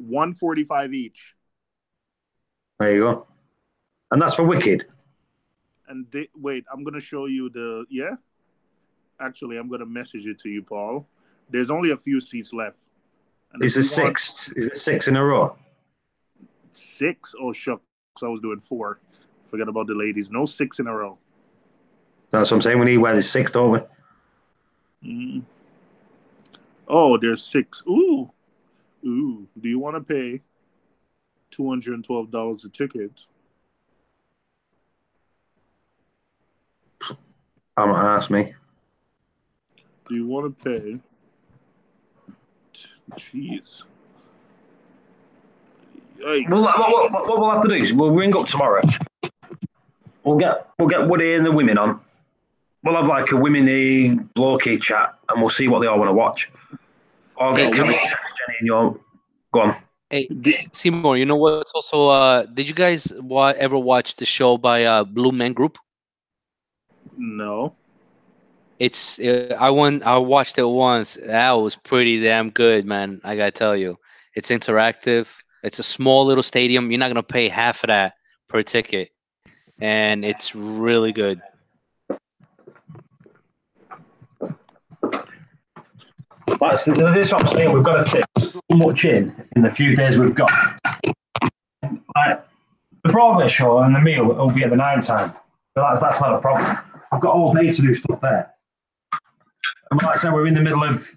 $145 each. There you go. And that's for Wicked. And wait, I'm gonna show you the Actually, I'm gonna message it to you, Paul. There's only a few seats left. And Is it 6? Is it 6 in a row? 6? Oh shucks, I was doing 4. Forget about the ladies. No 6 in a row. That's what I'm saying. We need where there's 6, don't we? Mm. Oh, there's 6. Ooh. Do you want to pay $212 a ticket? I'm gonna ask me. Do you want to pay? Jeez. Yikes. What we'll have to do is we'll ring up tomorrow. We'll get Woody and the women on. We'll have like a women-y, blokey chat, and we'll see what they all want to watch. I'll get Jenny and you. Go on. Hey, Seymour, you know what's also? Did you guys ever watch the show by Blue Man Group? No. It's I watched it once. That was pretty damn good, man. I gotta tell you, it's interactive. It's a small little stadium. You're not gonna pay half of that per ticket, and it's really good. This is what I'm saying. We've got to fit so much in the few days we've got. Like the Broadway show and the meal will be at the 9 time. So that's not a problem. I've got all day to do stuff there. And like I said, we're in the middle of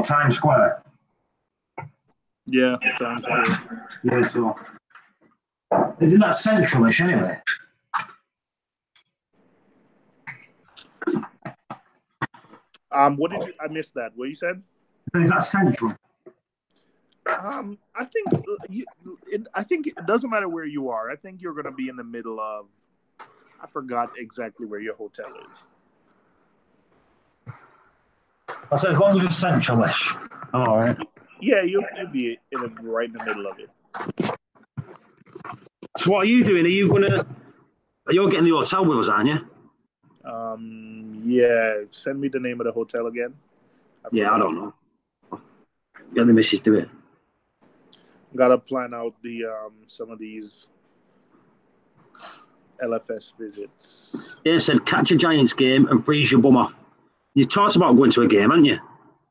Times Square. Yeah, Times Square. Yeah, so isn't that centralish anyway? What did you? I missed that. What you said? Is that central? I think I think it doesn't matter where you are. I think you're going to be in the middle of. I forgot exactly where your hotel is. I said as long as it's central-ish. All right. Yeah, you'll be right in the middle of it. So what are you doing? You're getting the hotel with us, aren't you? Yeah. Send me the name of the hotel again. I don't know. Get the missus do it. Gotta plan out the some of these LFS visits. Yeah, said catch a Giants game and freeze your bum off. You talked about going to a game, haven't you?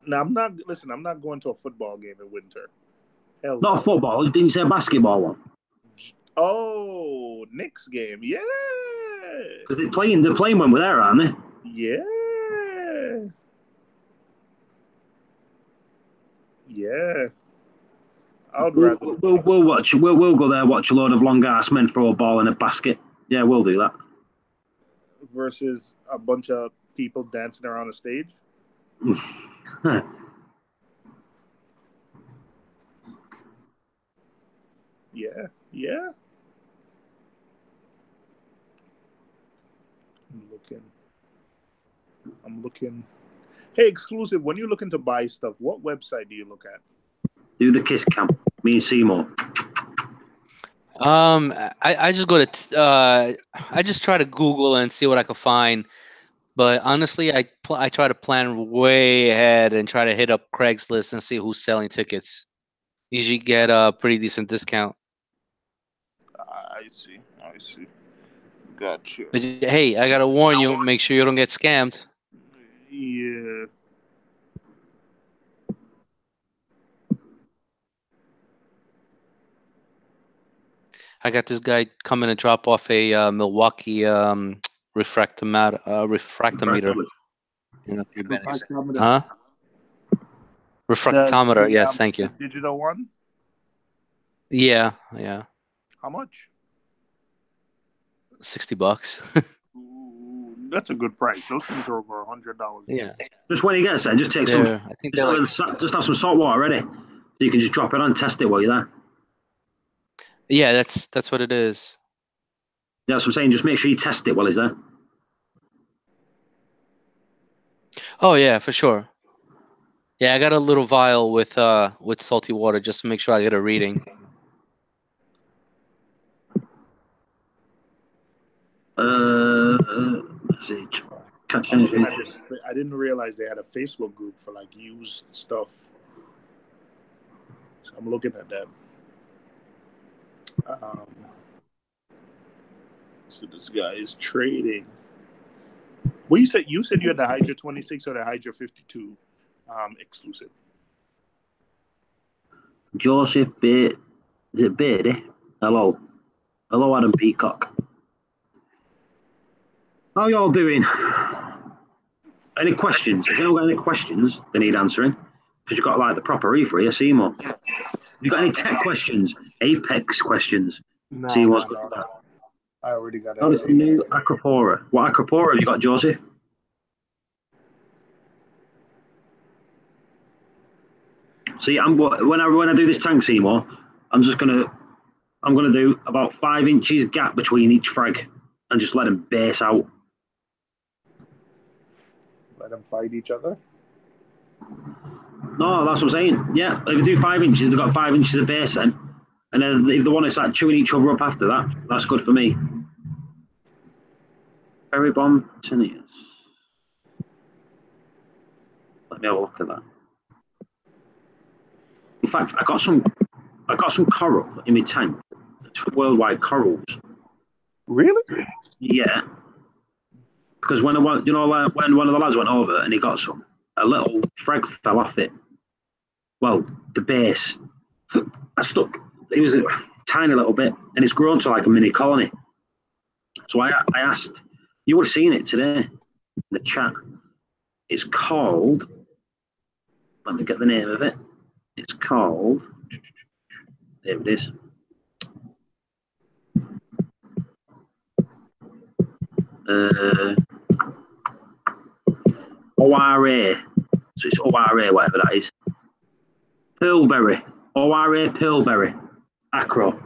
No, I'm not. Listen, I'm not going to a football game in winter. Hell Not no. a football. Didn't you say a basketball one? Oh, Knicks game. Yeah. Because they're playing when we're there, aren't they? Yeah. Yeah. I'd rather We'll watch. We'll go there, watch a load of long ass men throw a ball in a basket. Yeah, we'll do that. versus a bunch of people dancing around a stage. Yeah, yeah. I'm looking. Hey, exclusive. When you're looking to buy stuff, what website do you look at? Do the kiss cam. Me and Seymour. I just go to I just try to Google and see what I can find. But honestly, I try to plan way ahead and try to hit up Craigslist and see who's selling tickets. Usually get a pretty decent discount. I see. I see. Gotcha. But hey, I gotta warn you, make sure you don't get scammed. Yeah. I got this guy coming to drop off a Milwaukee refractometer. In a few minutes. Huh? Refractometer. Yes, thank you. The digital one. Yeah, yeah. How much? $60. Ooh, that's a good price. Those things are over $100. Yeah. Just when you get there, just take some. I think they're like, Just have some salt water ready, so you can just drop it on, test it while you're there. yeah, that's what it is. Yeah, that's what I'm saying. Just make sure you test it while he's there. Oh yeah, for sure. Yeah, I got a little vial with salty water just to make sure I get a reading. Let's see. Catch anything. I didn't realize they had a Facebook group for like used stuff. So I'm looking at that. So this guy is trading. Well, you said you had the Hydra 26 or the Hydra 52 exclusive. Joseph Beard. Is it Beardy? Hello, Adam Peacock. How y'all doing? Any questions? Has anyone got any questions they need answering? Because you've got like the proper Reef here, Seymour. You got any tech questions? Apex questions? No, Seymour's no. I already got it. Oh, it's the new Acropora. What Acropora have you got, Joseph? See, when I do this tank, Seymour, I'm gonna do about 5 inches gap between each frag and just let them base out. Let them fight each other? No, that's what I'm saying. Yeah, if you do 5 inches, they've got 5 inches of base then. And then if they want to start chewing each other up after that, that's good for me. Berry bomb, Tinius. Let me have a look at that. In fact, I got some coral in my tank. It's worldwide corals. Really? Yeah. Because when one of the lads went over and he got some, a little frag fell off it. Well, the base. I stuck. It was a tiny little bit, and it's grown to like a mini colony. So I asked. You would have seen it today in the chat. It's called. Let me get the name of it. It's called. There it is. ORA. So it's ORA, whatever that is. Pearlberry. ORA Pearlberry. Acro.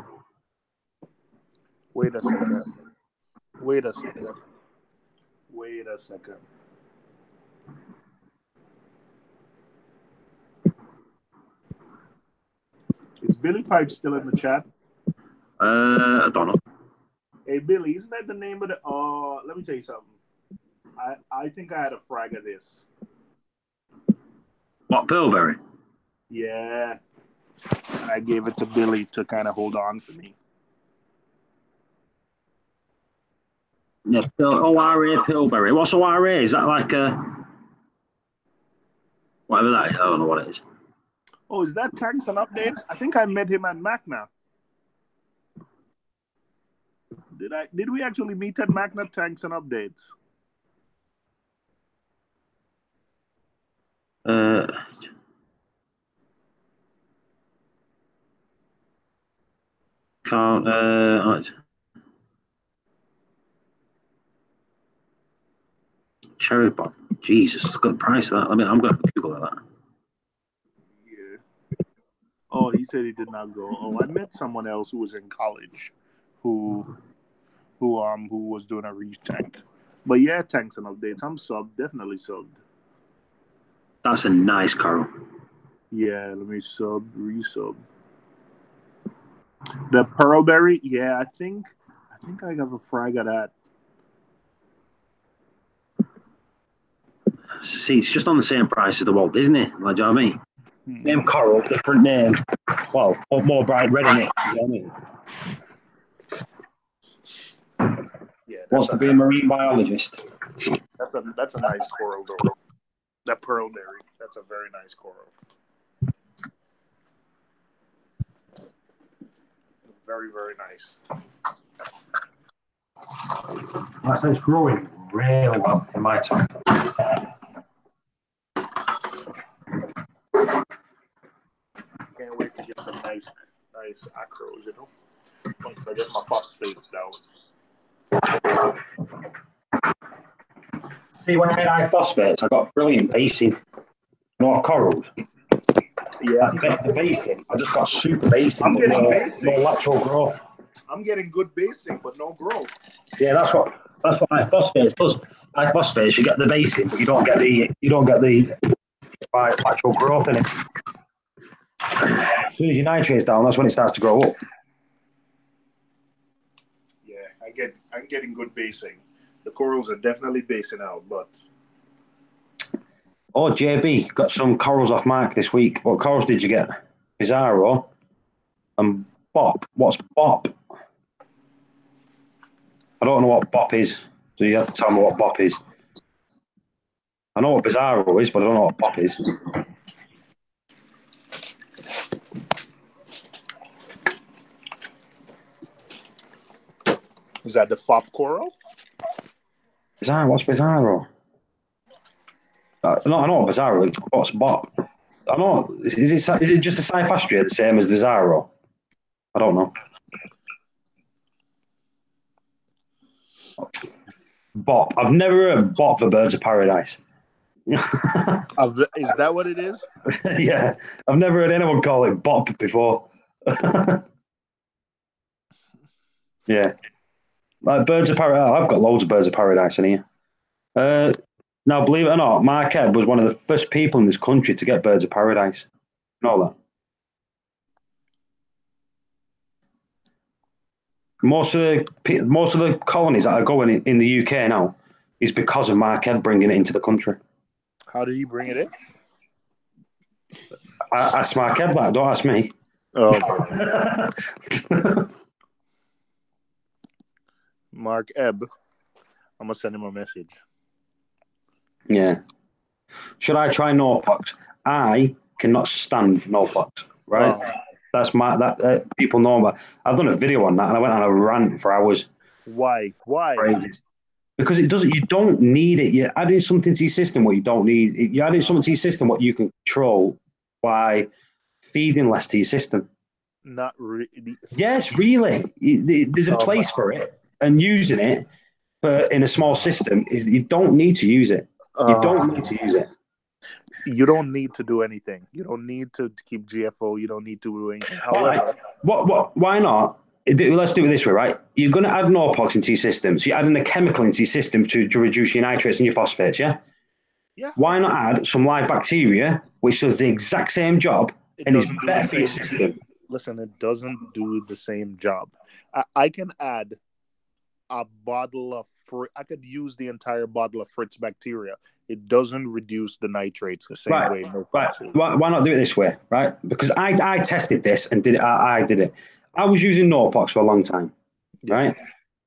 Wait a second. Is Billy Pipe still in the chat? I don't know. Hey Billy, isn't that the name of the? Let me tell you something. I think I had a frag of this. What, Pearlberry? Yeah, and I gave it to Billy to kind of hold on for me. Yeah, ORA Pearlberry. What's ORA? Is that like a whatever that is? I don't know what it is. Oh, is that Tanks and Updates? I think I met him at Macna. Did we actually meet at Macna Tanks and Updates? Can't. Cherry bomb. Jesus, it's got the price of that. I mean, I'm going to Google that. Yeah. Oh, he said he did not go. Oh, I met someone else who was in college, who was doing a Reef tank. But yeah, Tanks and Updates. I'm definitely subbed. That's a nice coral. Yeah, let me resub. The Pearlberry, yeah, I think I got a frag of that. See, it's just on the same price as the Walt Disney. Like, do you know what I mean? Name coral, different name. Well, more bright red in it. You know what I mean? Yeah, Wants to be a marine biologist. That's a nice coral though. That Pearlberry, that's a very nice coral. Very, very nice. It's growing really well in my time. Can't wait to get some nice acros, you know. Once I get my phosphates down. See, when I had phosphates, I got brilliant basing. Not corals. Yeah, the basing. I just got super basing. I'm getting basing. No lateral growth. I'm getting good basing, but no growth. Yeah, that's what phosphates does. Phosphates, you get the basing, but you don't get the lateral growth in it. As soon as your nitrate's down, that's when it starts to grow up. Yeah, I'm getting good basing. The corals are definitely basing out, but. Oh, JB got some corals off Mark this week. What corals did you get? Bizarro and Bop. What's Bop? I don't know what Bop is, so you have to tell me what Bop is. I know what Bizarro is, but I don't know what Bop is. Is that the FOP coral? Bizarro, what's Bizarro? I know what Bizarro is. What's Bop? I know. Is it just a Cyphastria the same as Bizarro? I don't know. Bop. I've never heard Bop for Birds of Paradise. Is that what it is? Yeah. I've never heard anyone call it Bop before. Yeah. Like Birds of Paradise. I've got loads of Birds of Paradise in here. Now, believe it or not, Mark Ebb was one of the first people in this country to get Birds of Paradise. You know that? Most of the colonies that are going in the UK now is because of Mark Ebb bringing it into the country. How did he bring it in? Ask Mark Ebb that, don't ask me. Oh, Mark Ebb. I'm going to send him a message. Yeah. Should I try Norpox? I cannot stand Norpox, right? Oh. That's people know about. I've done a video on that and I went on a rant for hours. Why? Because it doesn't. You don't need it. You're adding something to your system what you don't need. You're adding something to your system what you can control by feeding less to your system. Not really. Yes, really. There's a place for it, and using it, but in a small system, you don't need to use it. You don't need to use it. You don't need to do anything. You don't need to keep GFO. You don't need to do anything. However, why not? Let's do it this way, right? You're going to add Norpox into your system. So you're adding a chemical into your system to reduce your nitrates and your phosphates, yeah? Yeah. Why not add some live bacteria, which does the exact same job and is better for your system? Listen, it doesn't do the same job. I can add a bottle of I could use the entire bottle of Fritz bacteria. It doesn't reduce the nitrates the same way. Right. Why not do it this way, right? Because I tested this and did it. I did it. I was using Norpox for a long time, right?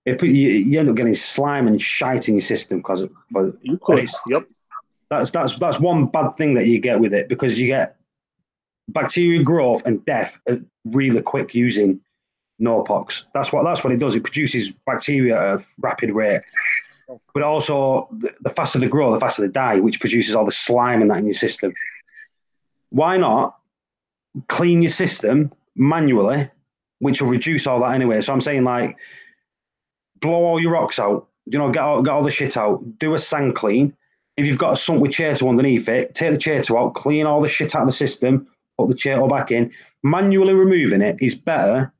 You end up getting slime and shite in your system because you could. Yep. That's one bad thing that you get with it, because you get bacteria growth and death really quick using Norpox. That's what it does. It produces bacteria at a rapid rate. But also, the faster they grow, the faster they die, which produces all the slime and that in your system. Why not clean your system manually, which will reduce all that anyway? So I'm saying, like, blow all your rocks out, get all the shit out, do a sand clean. If you've got a sunk with Chaeto underneath it, take the Chaeto out, clean all the shit out of the system, put the Chaeto back in. Manually removing it is better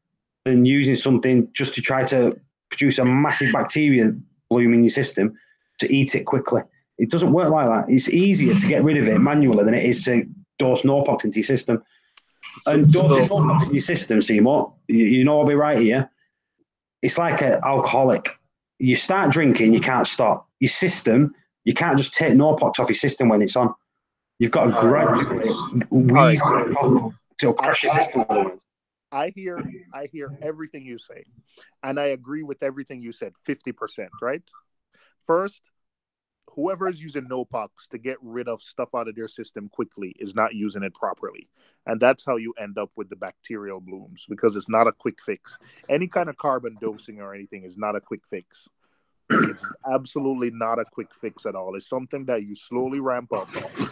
than using something just to try to produce a massive bacteria bloom in your system to eat it quickly. It doesn't work like that. It's easier to get rid of it manually than it is to dose Norpox into your system. And dosing Norpox in your system, Seymour, you know I'll be right here. It's like an alcoholic. You start drinking, you can't stop. Your system, you can't just take Norpox off your system when it's on. You've got to gradually wheeze it off to crash your system. I hear everything you say, and I agree with everything you said, 50%, right? First, whoever is using Nopox to get rid of stuff out of their system quickly is not using it properly. And that's how you end up with the bacterial blooms, because it's not a quick fix. Any kind of carbon dosing or anything is not a quick fix. It's absolutely not a quick fix at all. It's something that you slowly ramp up.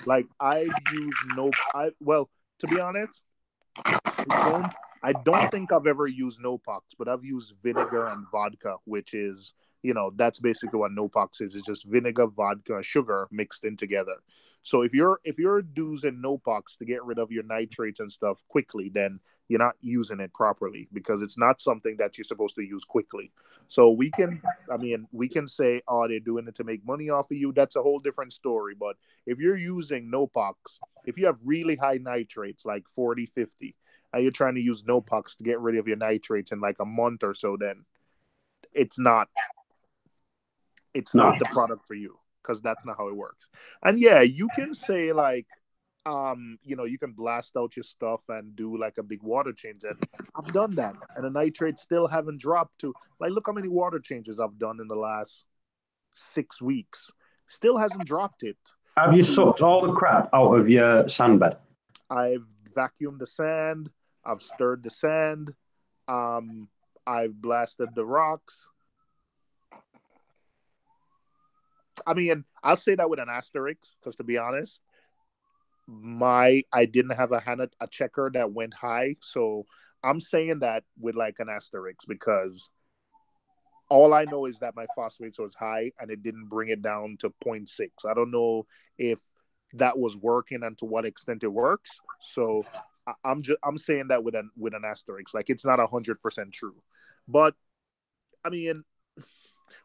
Like, I've used to be honest, I don't think I've ever used Nopox, but I've used vinegar and vodka, which is, that's basically what Nopox is. It's just vinegar, vodka, sugar mixed in together. So if you're using Nopox to get rid of your nitrates and stuff quickly, then you're not using it properly, because it's not something that you're supposed to use quickly. So we can say, oh, they're doing it to make money off of you. That's a whole different story. But if you're using Nopox, if you have really high nitrates, like 40, 50, and you're trying to use Nopox to get rid of your nitrates in like a month or so, then it's not the product for you, because that's not how it works. And yeah, you can say, like, you can blast out your stuff and do like a big water change. And I've done that, and the nitrates still haven't dropped to, like, look how many water changes I've done in the last 6 weeks. Still hasn't dropped it. Have you sucked all the crap out of your sand bed? I've vacuumed the sand. I've stirred the sand. I've blasted the rocks. I mean, I'll say that with an asterisk, because to be honest, I didn't have a checker that went high. So I'm saying that with like an asterisk, because all I know is that my phosphates was high and it didn't bring it down to 0.6. I don't know if that was working and to what extent it works. So I'm saying that with an asterisk. Like, it's not 100% true. But I mean,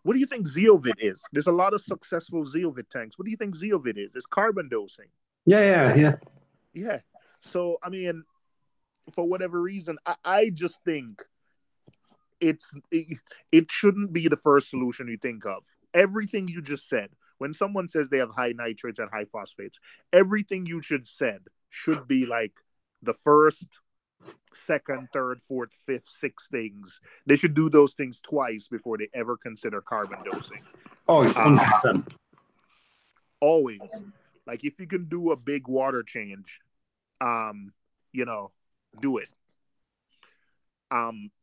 what do you think Zeovit is? There's a lot of successful Zeovit tanks. What do you think Zeovit is? It's carbon dosing. Yeah. So I mean, for whatever reason, I just think it shouldn't be the first solution you think of. Everything you just said, when someone says they have high nitrates and high phosphates, everything you just said should be like the first, second, third, fourth, fifth, sixth things. They should do those things twice before they ever consider carbon dosing. Oh, 100%. Always. Like, if you can do a big water change, do it.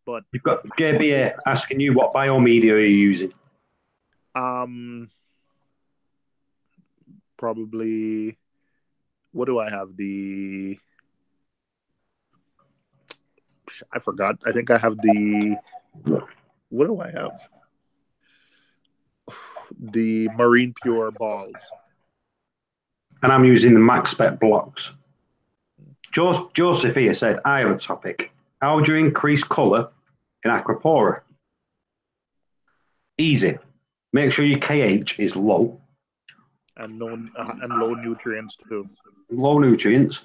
But you've got GBA asking you what biomedia are you using? Probably, what do I have? I forgot. I think I have what do I have? The Marine Pure balls. and I'm using the max spec blocks. Joseph here said, I have a topic. How do you increase colour in Acropora? Easy. Make sure your KH is low. And low nutrients too. Low nutrients.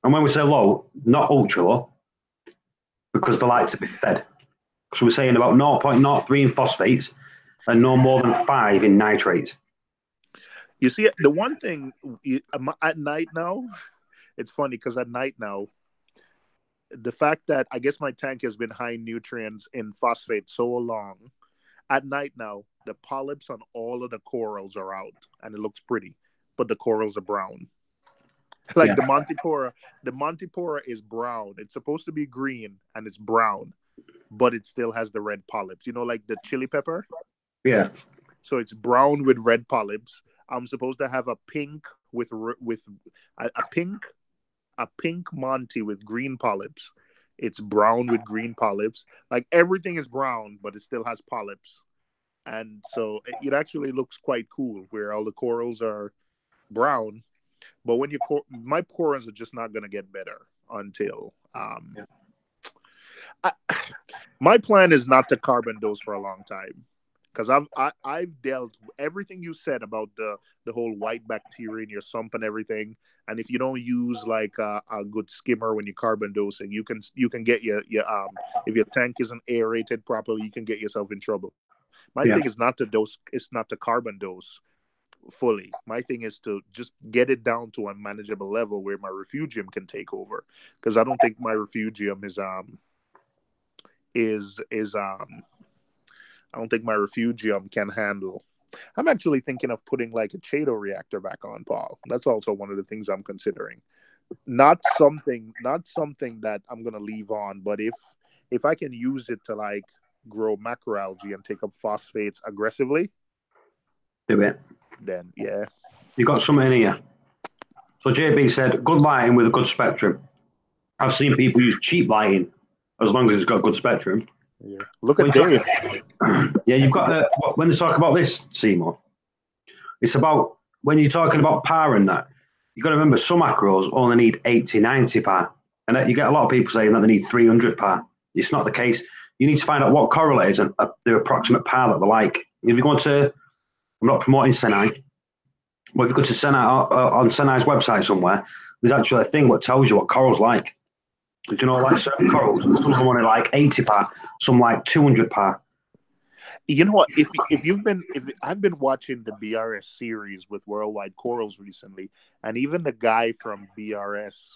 And when we say low, not ultra low, because they like to be fed. So we're saying about 0.03 in phosphates and no more than 5 in nitrates. You see, the one thing at night now, it's funny because at night now, the fact that I guess my tank has been high nutrients in phosphate so long, at night now, the polyps on all of the corals are out and it looks pretty, but the corals are brown. Like the Montipora is brown. It's supposed to be green and it's brown, but it still has the red polyps. You know, like the chili pepper? Yeah. So it's brown with red polyps. I'm supposed to have a pink with a pink Monty with green polyps. It's brown with green polyps. Like everything is brown, but it still has polyps. And so it actually looks quite cool where all the corals are brown. But when my corals are just not going to get better until my plan is not to carbon dose for a long time. Because I've dealt everything you said about the whole white bacteria in your sump and everything, and if you don't use like a good skimmer when you're carbon dosing, you can get your if your tank isn't aerated properly, you can get yourself in trouble. My thing is not to dose, it's not to carbon dose fully. My thing is to just get it down to a manageable level where my refugium can take over, because I don't think my refugium is I don't think my refugium can handle. I'm actually thinking of putting like a Chaeto reactor back on, Paul. That's also one of the things I'm considering. Not something that I'm gonna leave on, but if I can use it to like grow macroalgae and take up phosphates aggressively, do it. Then yeah. You got something in here. So JB said, good lighting with a good spectrum. I've seen people use cheap lighting as long as it's got good spectrum. Yeah. Look at Dave. Yeah, you've got when they talk about this, Seymour, it's about when you're talking about par and that, you've got to remember some macros only need 80, 90 par. And you get a lot of people saying that they need 300 par. It's not the case. You need to find out what correlates and the approximate par that they like. If you go to, I'm not promoting Senai, but if you go to Senai on Senai's website somewhere, there's actually a thing that tells you what corals like. Do you know, like certain corals, some of them only like 80 par, some like 200 par. You know what? If I've been watching the BRS series with Worldwide Corals recently, and even the guy from BRS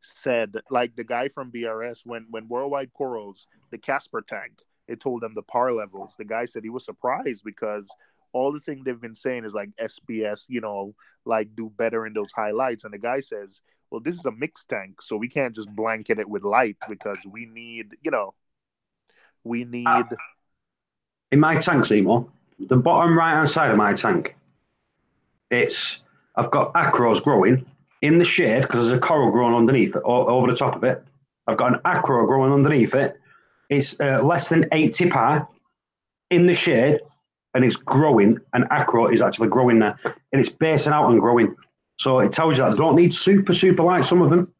said, like the guy from BRS, when Worldwide Corals, the Casper tank, it told them the par levels. The guy said he was surprised because all the thing they've been saying is like SPS, you know, like do better in those highlights. And the guy says, well, this is a mixed tank, so we can't just blanket it with light because we need, In my tank, Seymour, the bottom right-hand side of my tank, I've got acros growing in the shade because there's a coral growing underneath it, over the top of it. I've got an acro growing underneath it. It's less than 80 par in the shade, and it's growing, and acro is actually growing there, and it's basing out and growing. So it tells you that they don't need super, super light, some of them.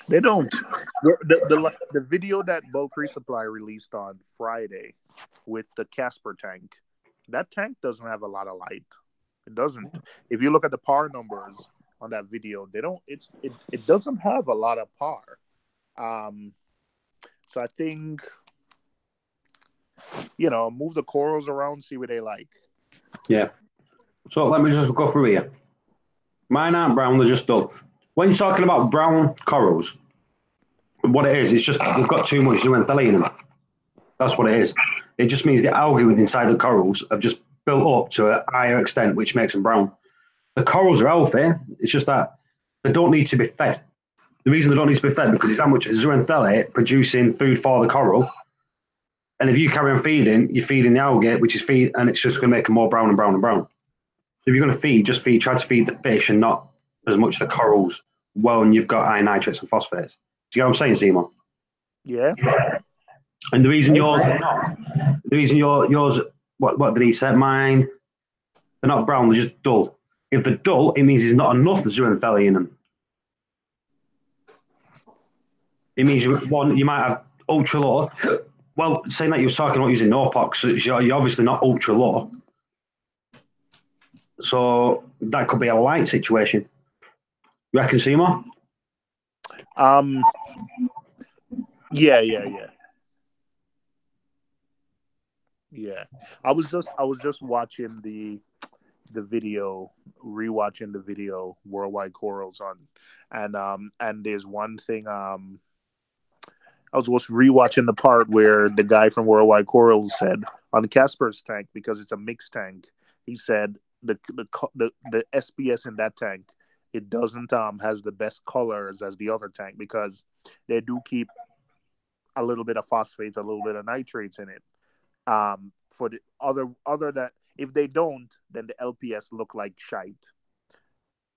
They don't. The video that Bulk Resupply released on Friday with the Casper tank, that tank doesn't have a lot of light. It doesn't. If you look at the par numbers on that video, they don't. It doesn't have a lot of par. So I think, move the corals around, see what they like. Yeah. So let me just go through here. Mine aren't brown, they're just dull. When you're talking about brown corals, what it is, it's just they've got too much zooxanthellae in them. That's what it is. It just means the algae within inside the corals have just built up to a higher extent, which makes them brown. The corals are healthy. It's just that they don't need to be fed. The reason they don't need to be fed because it's how much zooxanthellae producing food for the coral. And if you carry on feeding, you're feeding the algae, which is and it's just going to make them more brown and brown and brown. So if you're going to feed, try to feed the fish and not as much the corals when you've got high nitrates and phosphates. Do you get what I'm saying, Seymour? Yeah. And the reason yours are not, what did he say? Mine, They're not brown, they're just dull. If they're dull, it means there's not enough zooxanthellae in them. It means you might have ultra low. Well, saying that you were talking about using Norpox, so you're obviously not ultra low. So that could be a light situation. You reckon, Seymour? Yeah. I was just watching the video, rewatching the video, Worldwide Corals on, and there's one thing. I was just rewatching the part where the guy from Worldwide Corals said on Casper's tank, because it's a mixed tank, he said the SPS in that tank, it doesn't has the best colors as the other tank, because they do keep a little bit of phosphates, a little bit of nitrates in it. For the other that, if they don't, then the LPS look like shite.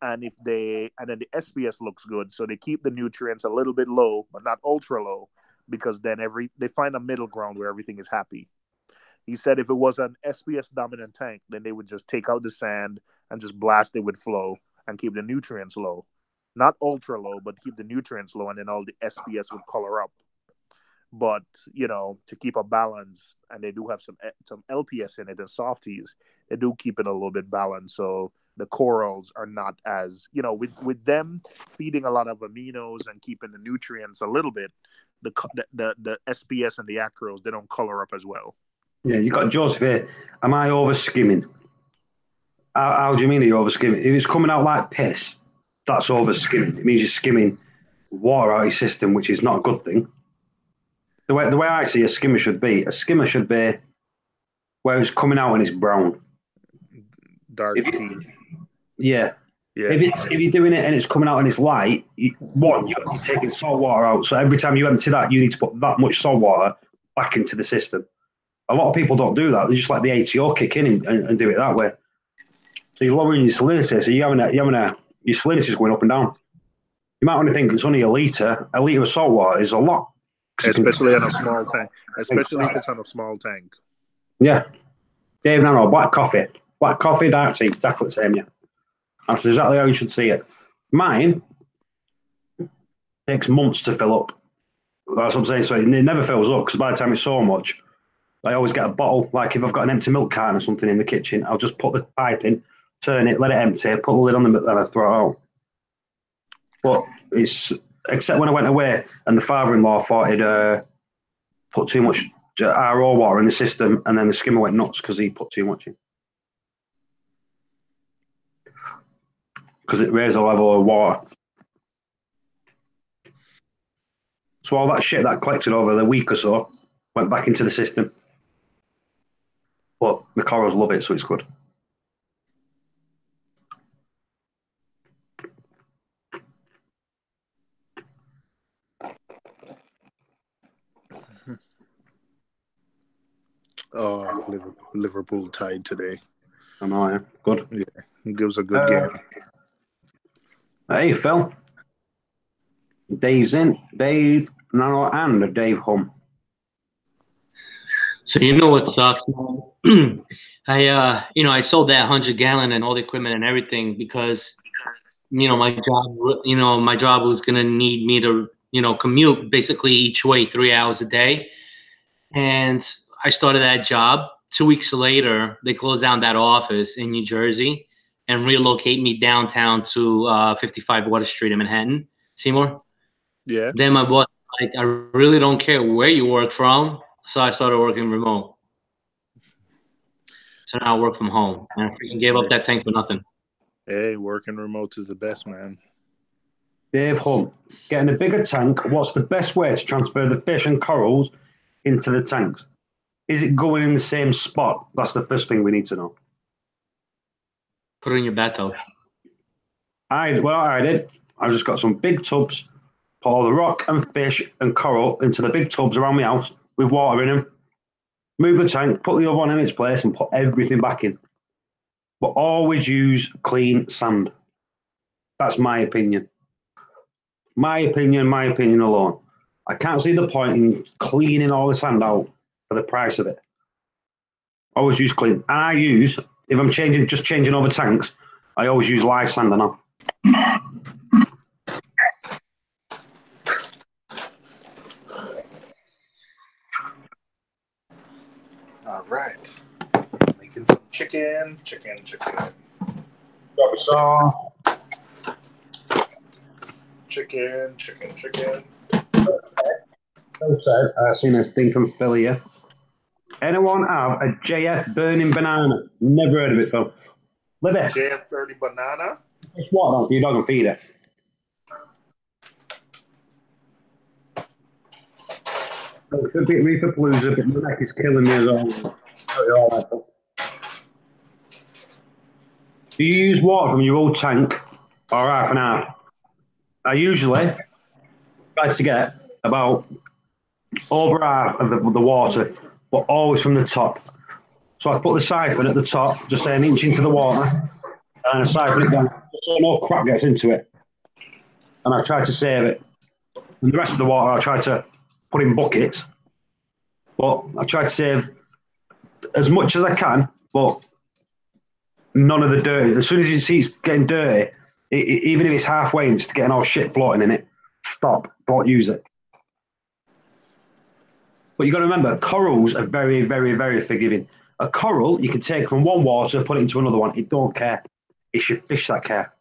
And then the SPS looks good, so they keep the nutrients a little bit low, but not ultra low, because then they find a middle ground where everything is happy. He said if it was an SPS dominant tank, then they would just take out the sand and just blast it with flow and keep the nutrients low. Not ultra low, but keep the nutrients low, and then all the SPS would color up. But, to keep a balance, and they do have some LPS in it and softies, they do keep it a little bit balanced. So the corals are not as, with them feeding a lot of aminos and keeping the nutrients a little bit, the SPS and the acros, they don't color up as well. Yeah, you got Joseph here. Am I over skimming? How do you mean you're over skimming? If it's coming out like piss, that's over skimming. It means you're skimming water out of your system, which is not a good thing. The way I see a skimmer should be where it's coming out and it's brown. Dark tea. Yeah. If you're doing it and it's coming out and it's light, you're taking salt water out. So every time you empty that, you need to put that much salt water back into the system. A lot of people don't do that. They just let the ATO kick in and do it that way. So you're lowering your salinity. So your salinity is going up and down. You might only think it's only a litre. A litre of salt water is a lot. Especially on a small tank. Especially if it's on a small tank. Yeah. Dave, no, black coffee. Black coffee, dark tea, exactly the same, yeah. That's exactly how you should see it. Mine takes months to fill up. That's what I'm saying. So it never fills up, because by the time it's so much, I always get a bottle. Like if I've got an empty milk carton or something in the kitchen, I'll just put the pipe in, turn it, let it empty, put the lid on the milk, then I throw it out. But it's, except when I went away and the father-in-law thought he'd put too much RO water in the system, and then the skimmer went nuts because he put too much in. Because it raised the level of water. So all that shit that collected over the week or so went back into the system. But the corals love it, so it's good. Oh, Liverpool tied today. I know, yeah. Good. Yeah, it gives a good game. Hey, Phil. Dave's in. Dave, Nano, and Dave Hum. So you know what sucks? I sold that 100-gallon and all the equipment and everything because, my job was gonna need me to, commute basically each way 3 hours a day, and I started that job. 2 weeks later, they closed down that office in New Jersey and relocate me downtown to 55 Water Street in Manhattan, Seymour. Yeah. Then my boss was like, I really don't care where you work from. So I started working remote. So now I work from home. And I freaking gave up that tank for nothing. Hey, working remote is the best, man. Dave Hunt, getting a bigger tank, what's the best way to transfer the fish and corals into the tanks? Is it going in the same spot? That's the first thing we need to know. Put it in your bathtub. I did. I just got some big tubs, put all the rock and fish and coral into the big tubs around my house with water in them. Move the tank, put the other one in its place, and put everything back in. But always use clean sand. That's my opinion. My opinion alone. I can't see the point in cleaning all the sand out for the price of it. Always use clean. And I use if I'm just changing over tanks, I always use live sander now. All right. Making some chicken. Got the sauce. Chicken. So I've seen a thing from Philly here. Anyone have a JF burning banana? Never heard of it, Phil. Libby, JF30 banana. just what on for your dog and feed it. So it's a bit Reefer Palooza, but my neck is killing me as well. Do you use water from your old tank or half and half? I usually try to get about over half of the water, but always from the top. So I put the siphon at the top, just say an inch into the water, and I siphon it down, just so no crap gets into it. And I try to save it. And the rest of the water I try to put in buckets, but I try to save as much as I can, but none of the dirty. As soon as you see it's getting dirty, even if it's halfway and it's getting all shit floating in it, stop, don't use it. But you got to remember, corals are very, very, very forgiving. A coral, you can take from one water, put it into another one. It don't care. It's your fish that care.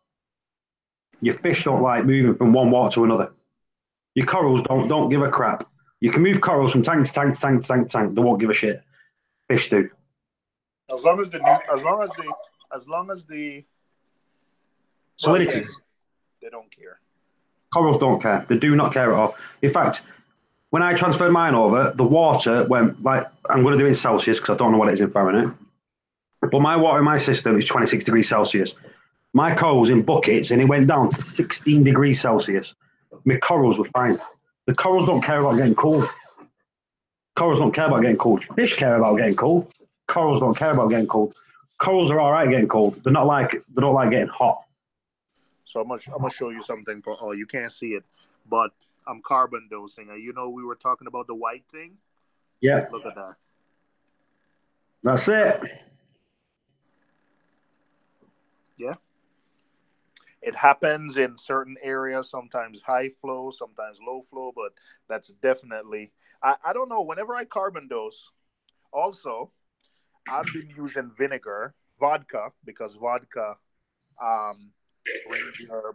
Your fish don't like moving from one water to another. Your corals don't give a crap. You can move corals from tank to tank to tank to tank to tank. They won't give a shit. Fish do. As long as the Salinity. they don't care. Corals don't care. They do not care at all. In fact, when I transferred mine over, the water went like, I'm going to do it in Celsius because I don't know what it is in Fahrenheit. But my water in my system is 26 degrees Celsius. My corals in buckets, and it went down to 16 degrees Celsius. My corals were fine. The corals don't care about getting cold. Corals don't care about getting cold. Fish care about getting cold. Corals don't care about getting cold. Corals are all right getting cold. They don't like getting hot. So I'm gonna show you something. You can't see it, but I'm carbon dosing. You know, we were talking about the white thing. Yeah. Look at that. That's it. Yeah. It happens in certain areas, sometimes high flow, sometimes low flow, but that's definitely, I don't know, whenever I carbon dose, also, I've been using vodka, because vodka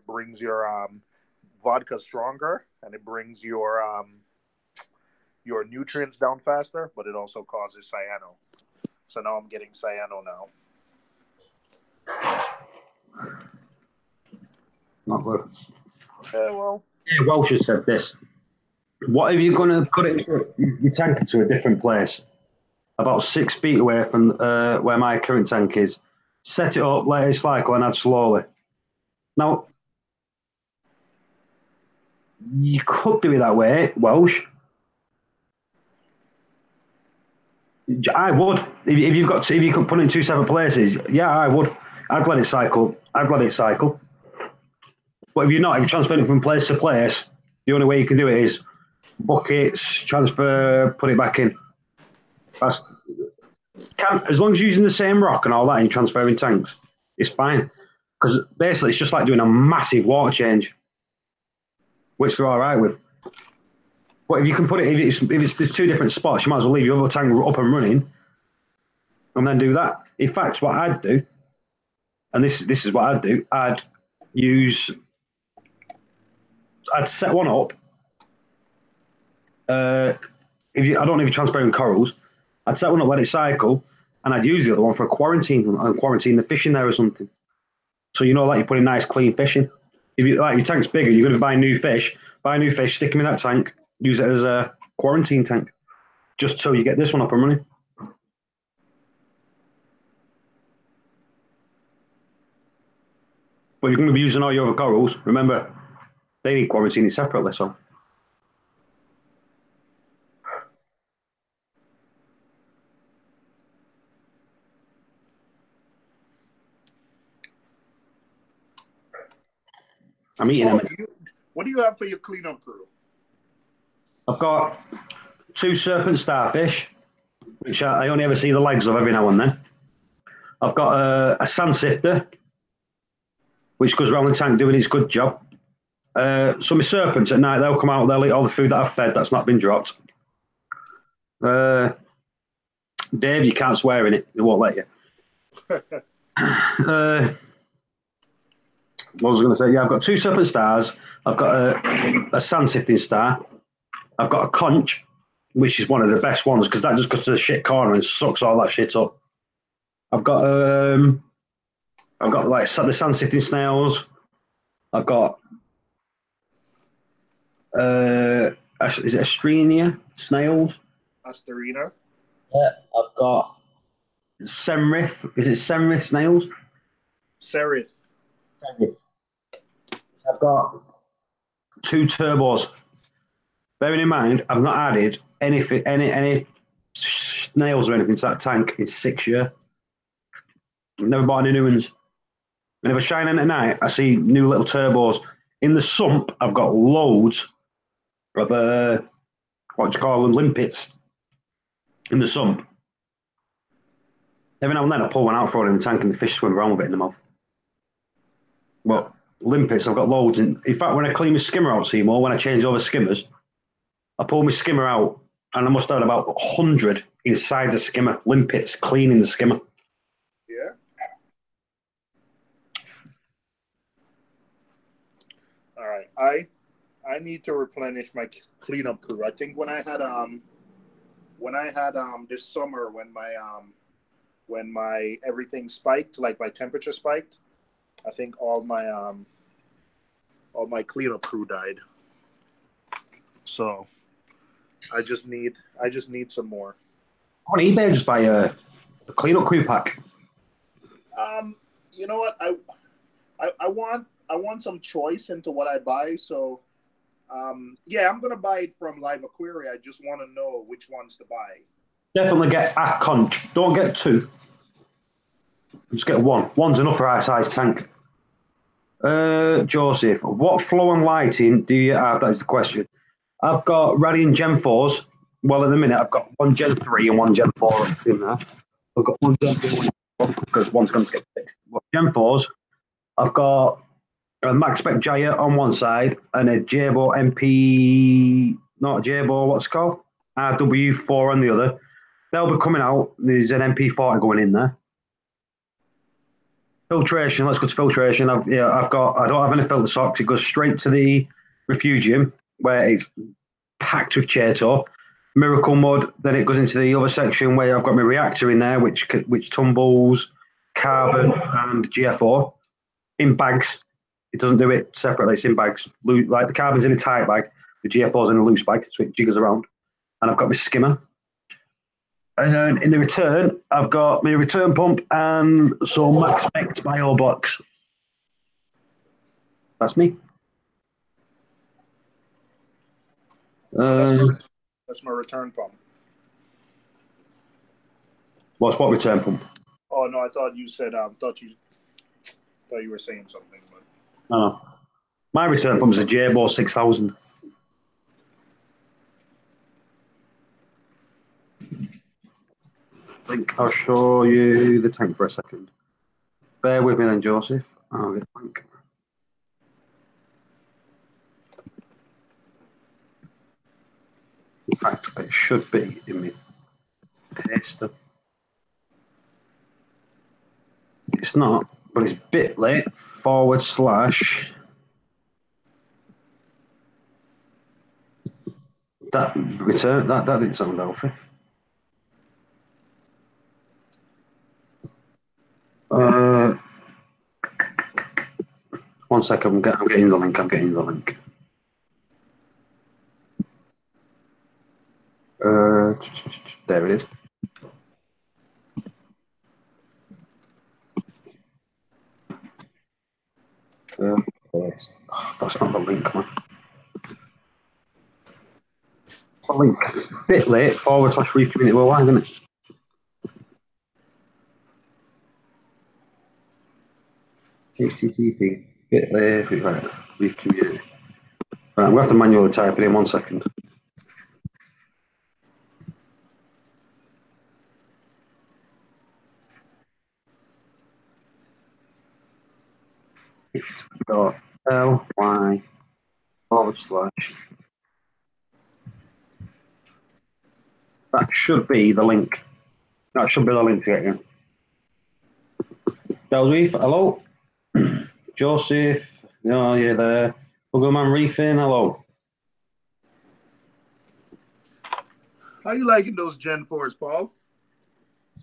brings your vodka stronger, and it brings your nutrients down faster, but it also causes cyano. So now I'm getting cyano now. Not good. Well. Yeah, Welsh has said this. What if you're going to put it into your tank into a different place, about 6 feet away from where my current tank is? Set it up, let it cycle, and add slowly. Now, you could do it that way, Welsh. I would. If you could put it in 2 separate places, yeah, I would. I'd let it cycle. But if you're transferring it from place to place, the only way you can do it is buckets, transfer, put it back in. As long as you're using the same rock and all that and you're transferring tanks, it's fine. Because basically it's just like doing a massive water change, which they're all right with. But if you can put it, if there's 2 different spots, you might as well leave your other tank up and running and then do that. In fact, what I'd do, and this is what I'd do, I'd set one up. I don't know if you're transferring corals, I'd set one up, let it cycle, and I'd use the other one for a quarantine and quarantine the fish in there or something. So like you're putting nice clean fish in. If you like your tank's bigger, you're going to buy new fish, stick them in that tank, use it as a quarantine tank, just till you get this one up and running. But you're going to be using all your other corals. Remember, they need quarantining separately. So. I'm eating them. What do you have for your cleanup crew? I've got 2 serpent starfish, which I only ever see the legs of every now and then. I've got a sand sifter, which goes around the tank doing its good job. So my serpents at night, they'll come out, they'll eat all the food that I've fed that's not been dropped. Dave, you can't swear in it; they won't let you. What was I going to say? Yeah, I've got 2 serpent stars. I've got a sand sifting star. I've got a conch, which is one of the best ones because that just goes to the shit corner and sucks all that shit up. I've got like the sand sifting snails. I've got is it Astrenia snails? Asterina. Yeah. I've got Semrith. Is it Semrith snails? Serith. I've got 2 turbos. Bearing in mind, I've not added any snails or anything to that tank in 6 years. I've never bought any new ones. Whenever I shine in at night, I see new little turbos. In the sump, I've got loads of what do you call them, limpets in the sump. Every now and then I pull one out, throw it in the tank, and the fish swim around with it in the mouth. Well, limpets, I've got loads. In fact, when I clean my skimmer out, Seymour, when I change over skimmers, I pull my skimmer out, and I must have about 100 inside the skimmer, limpets cleaning the skimmer. Yeah. All right. I need to replenish my cleanup crew. I think when I had this summer when my everything spiked, like my temperature spiked, I think all my cleanup crew died. So I just need some more. On eBay, just buy a cleanup crew pack. You know what? I want some choice into what I buy. So yeah, I'm gonna buy it from Live Aquaria. I just want to know which ones to buy. Definitely get a conch. Don't get 2. Just get 1. 1's enough for our size tank. Joseph, what flow and lighting do you have? That is the question. I've got Radiant Gen 4s. Well, at the minute, I've got 1 Gen 3 and 1 Gen 4 in there. I've got 1 Gen 3 because one's going to get fixed. Gen 4s. I've got a Max Spec Giant on one side and a Jabo MP, not Jabo, what's it called? RW4 on the other. They'll be coming out. There's an MP40 going in there. Filtration, let's go to filtration. I don't have any filter socks. It goes straight to the refugium where it's packed with Chaeto. Miracle Mud, then it goes into the other section where I've got my reactor in there, which tumbles carbon and GFO in bags. It doesn't do it separately, it's in bags. Like the carbon's in a tight bag, the GFO's in a loose bag, so it jiggers around. And I've got my skimmer. And then in the return, I've got my return pump and some Max Spec bio box. That's me. That's my return pump. What return pump? Oh no, I thought you said thought you were saying something. But... No. My return pump is a Jabo 6000. I think I'll show you the tank for a second. Bear with me then, Joseph. I'll get the tank. In fact, it should be in my paster. It's not, but it's bit.ly / that return that didn't sound healthy. One second, I'm getting the link. There it is. That's not the link, man. The link is bit.ly / Reef Community Worldwide, isn't it? HTTP bit.ly Reef Community. Right, I'm going to have to manually type it in 1 second. Reef.ly/. That should be the link. That should be the link to get you. Reef, hello. Joseph, no, you're there. Buggerman Reefing, hello. How you liking those Gen 4s, Paul?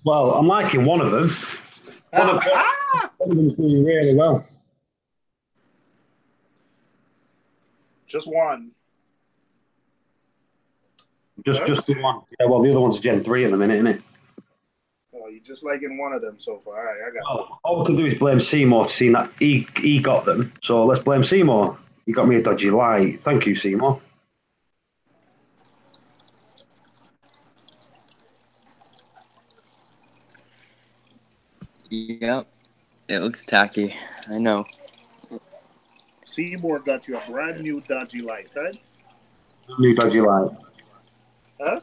Well, I'm liking one of them. One of them's doing really well. Just one. Just the one. Yeah, well, the other one's Gen 3 at the minute, isn't it? Oh, you're just liking one of them so far. All right, I got you. All we can do is blame Seymour to see that he got them. So let's blame Seymour. He got me a dodgy light. Thank you, Seymour. Yep, it looks tacky. I know. Seymour got you a brand new dodgy light, right? New dodgy light. Huh?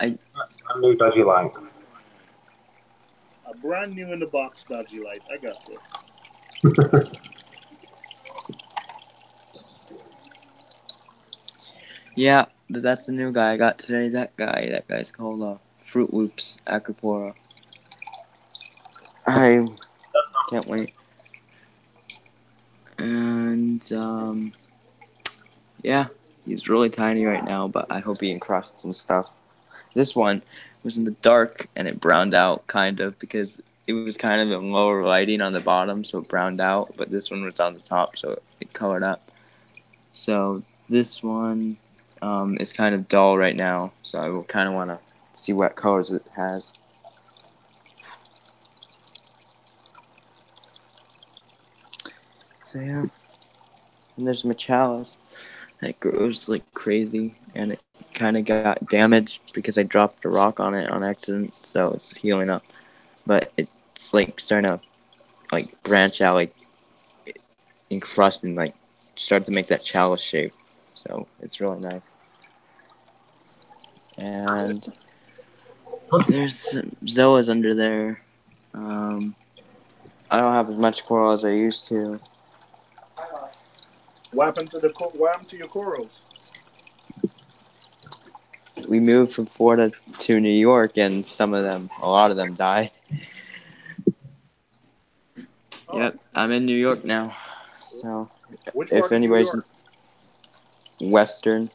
A new dodgy light. A brand new in the box dodgy light. I got you. Yeah, but that's the new guy I got today. That guy's called Fruit Loops Acropora. I can't wait. And yeah, he's really tiny right now, but I hope he encrusts some stuff. This one was in the dark and it browned out kind of because it was kind of in lower lighting on the bottom, so it browned out. But this one was on the top, so it colored up. So this one is kind of dull right now, so I will kind of want to see what colors it has. So yeah, and there's Machalis that grows like crazy, and it kind of got damaged because I dropped a rock on it on accident, so it's healing up. But it's like starting to like branch out, like encrust and like start to make that chalice shape. So it's really nice. And there's Zoas under there. I don't have as much coral as I used to. What happened to your corals? We moved from Florida to New York, and a lot of them died. Oh. Yep, I'm in New York now. So Which if part of New anybody's York? Western,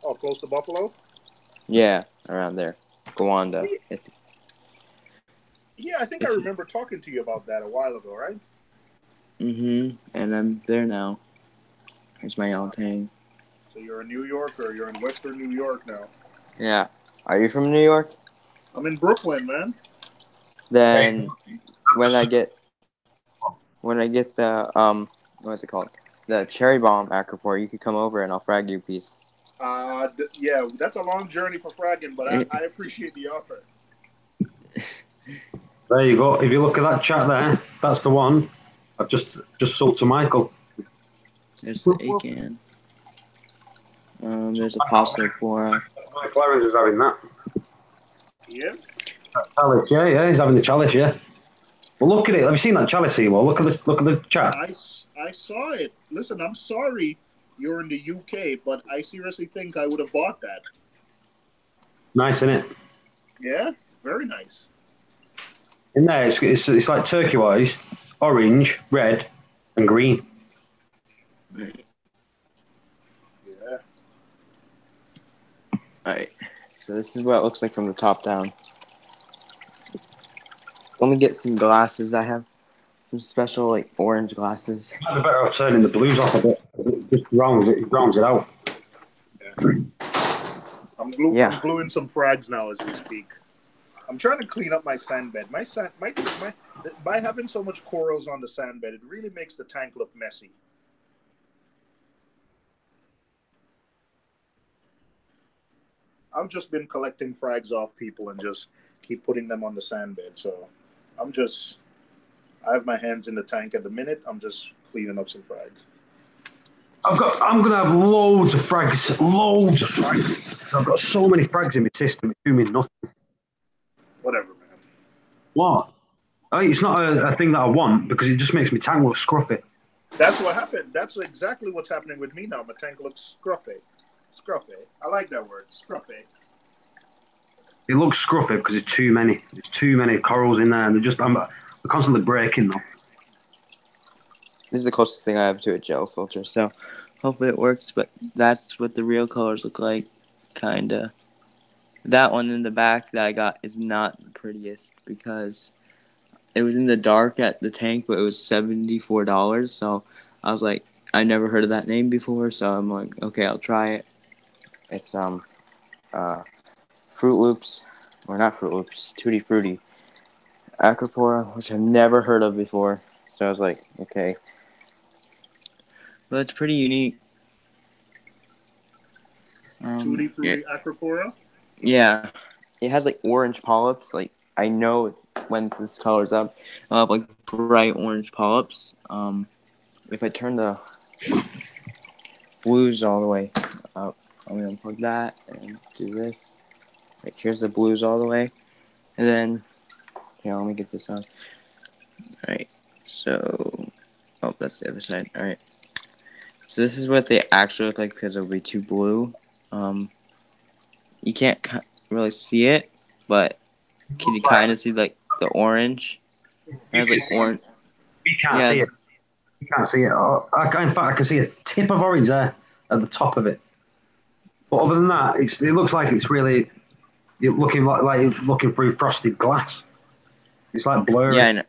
Oh, close to Buffalo? yeah, around there, Gowanda. Yeah, I think I remember talking to you about that a while ago, right? And I'm there now. Here's my yellow tank. So you're in New York, or you're in Western New York now? Yeah. Are you from New York? I'm in Brooklyn, man. Then when I get the what's it called? The cherry bomb acropore, you could come over and I'll frag you a piece. Yeah, that's a long journey for fragging, but I appreciate the offer. There you go. If you look at that chat there, that's the one I've just sold to Michael. There's the Acan. There's a Passophora. Michael Aaron is having that. He is? Chalice, yeah, he's having the chalice, yeah. Well, look at it. Have you seen that chalice, Seymour? Look at the chat. I saw it. Listen, I'm sorry you're in the UK, but I seriously think I would have bought that. Nice, isn't it? Yeah, very nice. In there, it's like turquoise, orange, red, and green. Yeah. Alright, so this is what it looks like from the top down. Let me get some glasses. I have some special like orange glasses. Might be better off turning the blues off a bit. It just rounds it out. Yeah. I'm gluing some frags now as we speak. I'm trying to clean up my sand bed. By having so much corals on the sand bed, it really makes the tank look messy. I've just been collecting frags off people and just keep putting them on the sand bed. So I have my hands in the tank at the minute. I'm just cleaning up some frags. I'm gonna have loads of frags. I've got so many frags in my system. It's doing me nothing. Whatever, man. What? It's not a thing that I want because it just makes my tank look scruffy. That's what happened. That's exactly what's happening with me now. My tank looks scruffy. Scruffy. I like that word, scruffy. It looks scruffy because there's too many. There's too many corals in there, and they're constantly breaking them. This is the closest thing I have to a gel filter, so hopefully it works. But that's what the real colors look like, kinda. That one in the back that I got is not the prettiest because it was in the dark at the tank, but it was $74. So I was like, I never heard of that name before, so I'm like, okay, I'll try it. It's Fruit Loops, or not Fruit Loops, Tutti Frutti Acropora, which I've never heard of before. So I was like, okay. But it's pretty unique. Tutti Frutti Acropora? Yeah. It has like orange polyps. Like, I know when this color's up, I'll have like bright orange polyps. If I turn the blues all the way up, I'm going to unplug that and do this. Like, here's the blues all the way. And then, here, let me get this on. Alright, so, oh, that's the other side. Alright. So this is what they actually look like because it'll be too blue. You can't really see it, but can you kind of see like the orange? It has like orange. You can't see it. You can't see it. In fact, I can see a tip of orange there at the top of it. But other than that, it looks like it's really looking like it's looking through frosted glass. It's like blurry. Yeah, I know.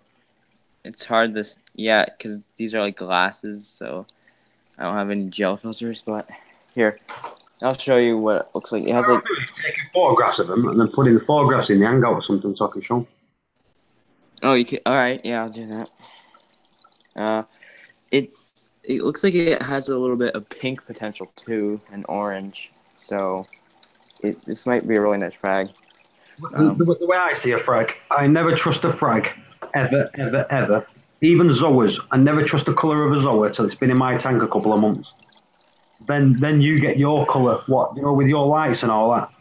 It's hard to because these are like glasses, so I don't have any gel filters. But here, I'll show you what it looks like. It has like taking photographs of them and then putting the photographs in the hangout or something so I can show them. Oh, you can. All right, yeah, I'll do that. It looks like it has a little bit of pink potential too, and orange. So this might be a really nice frag. The way I see a frag, I never trust a frag ever, ever, ever. Even zoas, I never trust the colour of a zoa till it's been in my tank a couple of months. Then you get your colour, with your lights and all that.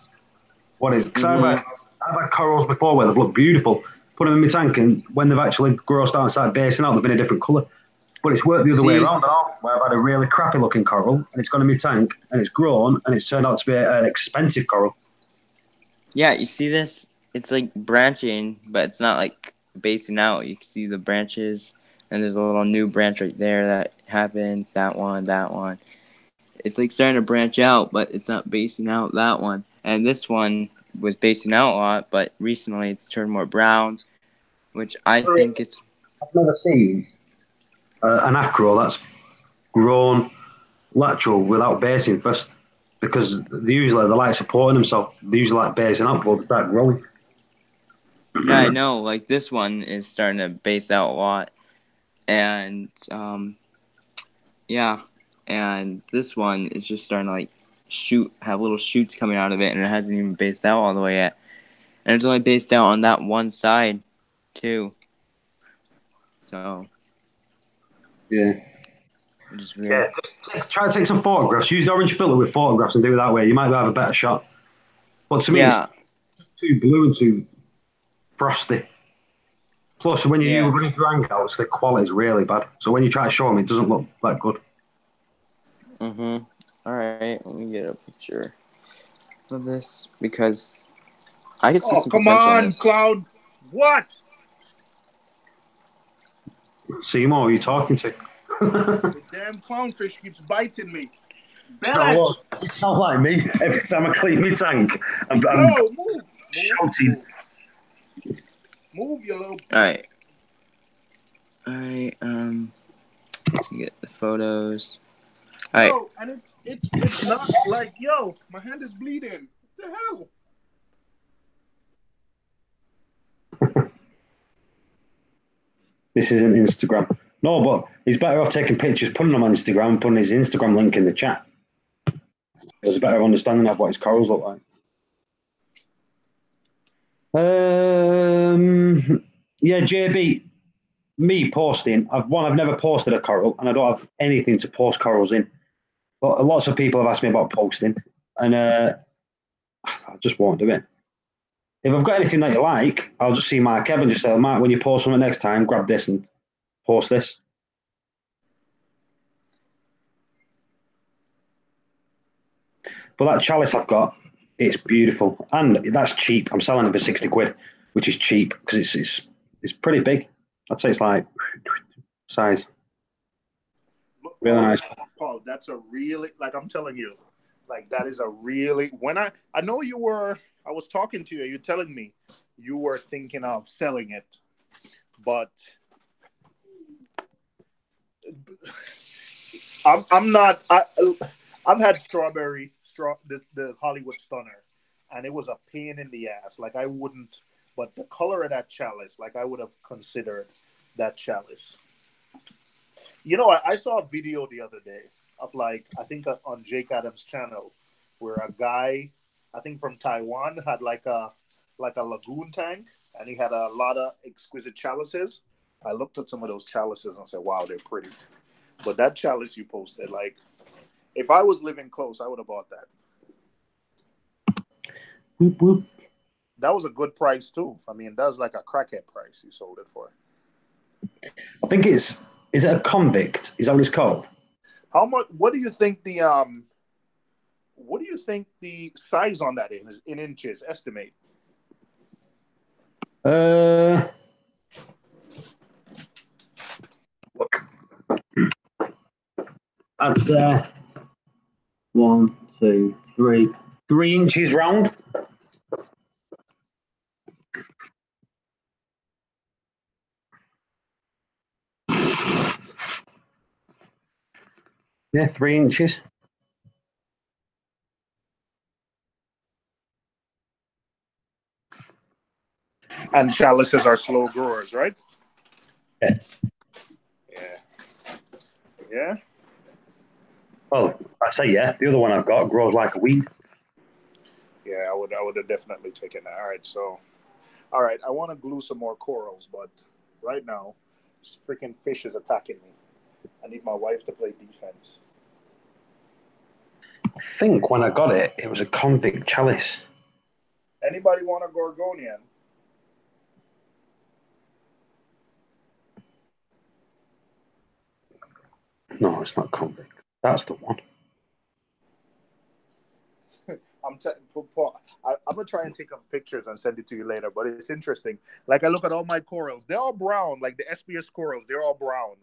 What is? Because I've had corals before where they've looked beautiful. Put them in my tank, and when they've actually grossed out and started basing out, they've been a different colour. But it's worked the other way around now, where I've had a really crappy looking coral, and it's gone in my tank, and it's grown, and it's turned out to be an expensive coral. Yeah, you see this? It's like branching, but it's not like basing out. You can see the branches, and there's a little new branch right there that happened. That one. It's like starting to branch out, but it's not basing out that one. And this one was basing out a lot, but recently it's turned more brown, which I think it's... I've never seen an acro that's grown lateral without basing first, because they like supporting themselves. They usually like basing out before they start growing. Yeah, I know. Like this one is starting to base out a lot, and yeah, and this one is just starting to like have little shoots coming out of it, and it hasn't even based out all the way yet. And it's only based out on that one side, too. So yeah. Just weird. Yeah, try to take some photographs. Use the orange filter with photographs and do it that way. You might have a better shot. But to me, it's too blue and too frosty. Plus, when you run into hangouts, the quality is really bad. So when you try to show them, it doesn't look that good. All right, let me get a picture of this because I could see some potential. Come on, Cloud. What? Seymour, who are you talking to? The damn clownfish keeps biting me. You sound like me every time I clean my tank. I'm move. shouting. Move, you little... All right, get the photos. All right. Yo, and it's not like, yo, my hand is bleeding. What the hell? This isn't Instagram. No, but he's better off taking pictures, putting them on Instagram, putting his Instagram link in the chat. There's a better understanding of what his corals look like. Yeah, JB, me posting. I've never posted a coral, and I don't have anything to post corals in. But lots of people have asked me about posting, and I just won't do it. If I've got anything that you like, I'll just see Mark Evan, just say, Mark, when you post something next time, grab this and post this. But that chalice I've got, it's beautiful. And that's cheap. I'm selling it for 60 quid, which is cheap because it's pretty big. I'd say it's like size. Really nice. Paul, that's a really, like I'm telling you, like that is a really, when I know you were, I was talking to you, you're telling me you were thinking of selling it, but I'm not, I've had the Hollywood Stunner, and it was a pain in the ass. Like I wouldn't, but the color of that chalice, like I would have considered that chalice. You know, I saw a video the other day of like, I think on Jake Adams' channel, where a guy, I think from Taiwan, had like a lagoon tank, and he had a lot of exquisite chalices. I looked at some of those chalices and said, wow, they're pretty. But that chalice you posted, like, if I was living close, I would have bought that. Whoop, whoop. That was a good price too. I mean, that was like a crackhead price you sold it for. I think is it a convict? Is that what it's called? How much? What do you think the size on that is in inches? Estimate. Look. That's 1, 2, 3, 3 inches round. Yeah, 3 inches. And chalices are slow growers, right? Yeah. Yeah. Yeah. Well, I say yeah. The other one I've got grows like a weed. Yeah, I would have definitely taken that. All right, I want to glue some more corals, but right now, this freaking fish is attacking me. I need my wife to play defense. I think when I got it, it was a convict chalice. Anybody want a Gorgonian? No, it's not convict. That's the one. I'm gonna try and take some pictures and send it to you later. But it's interesting. Like I look at all my corals; they're all brown. Like the SPS corals, they're all brown.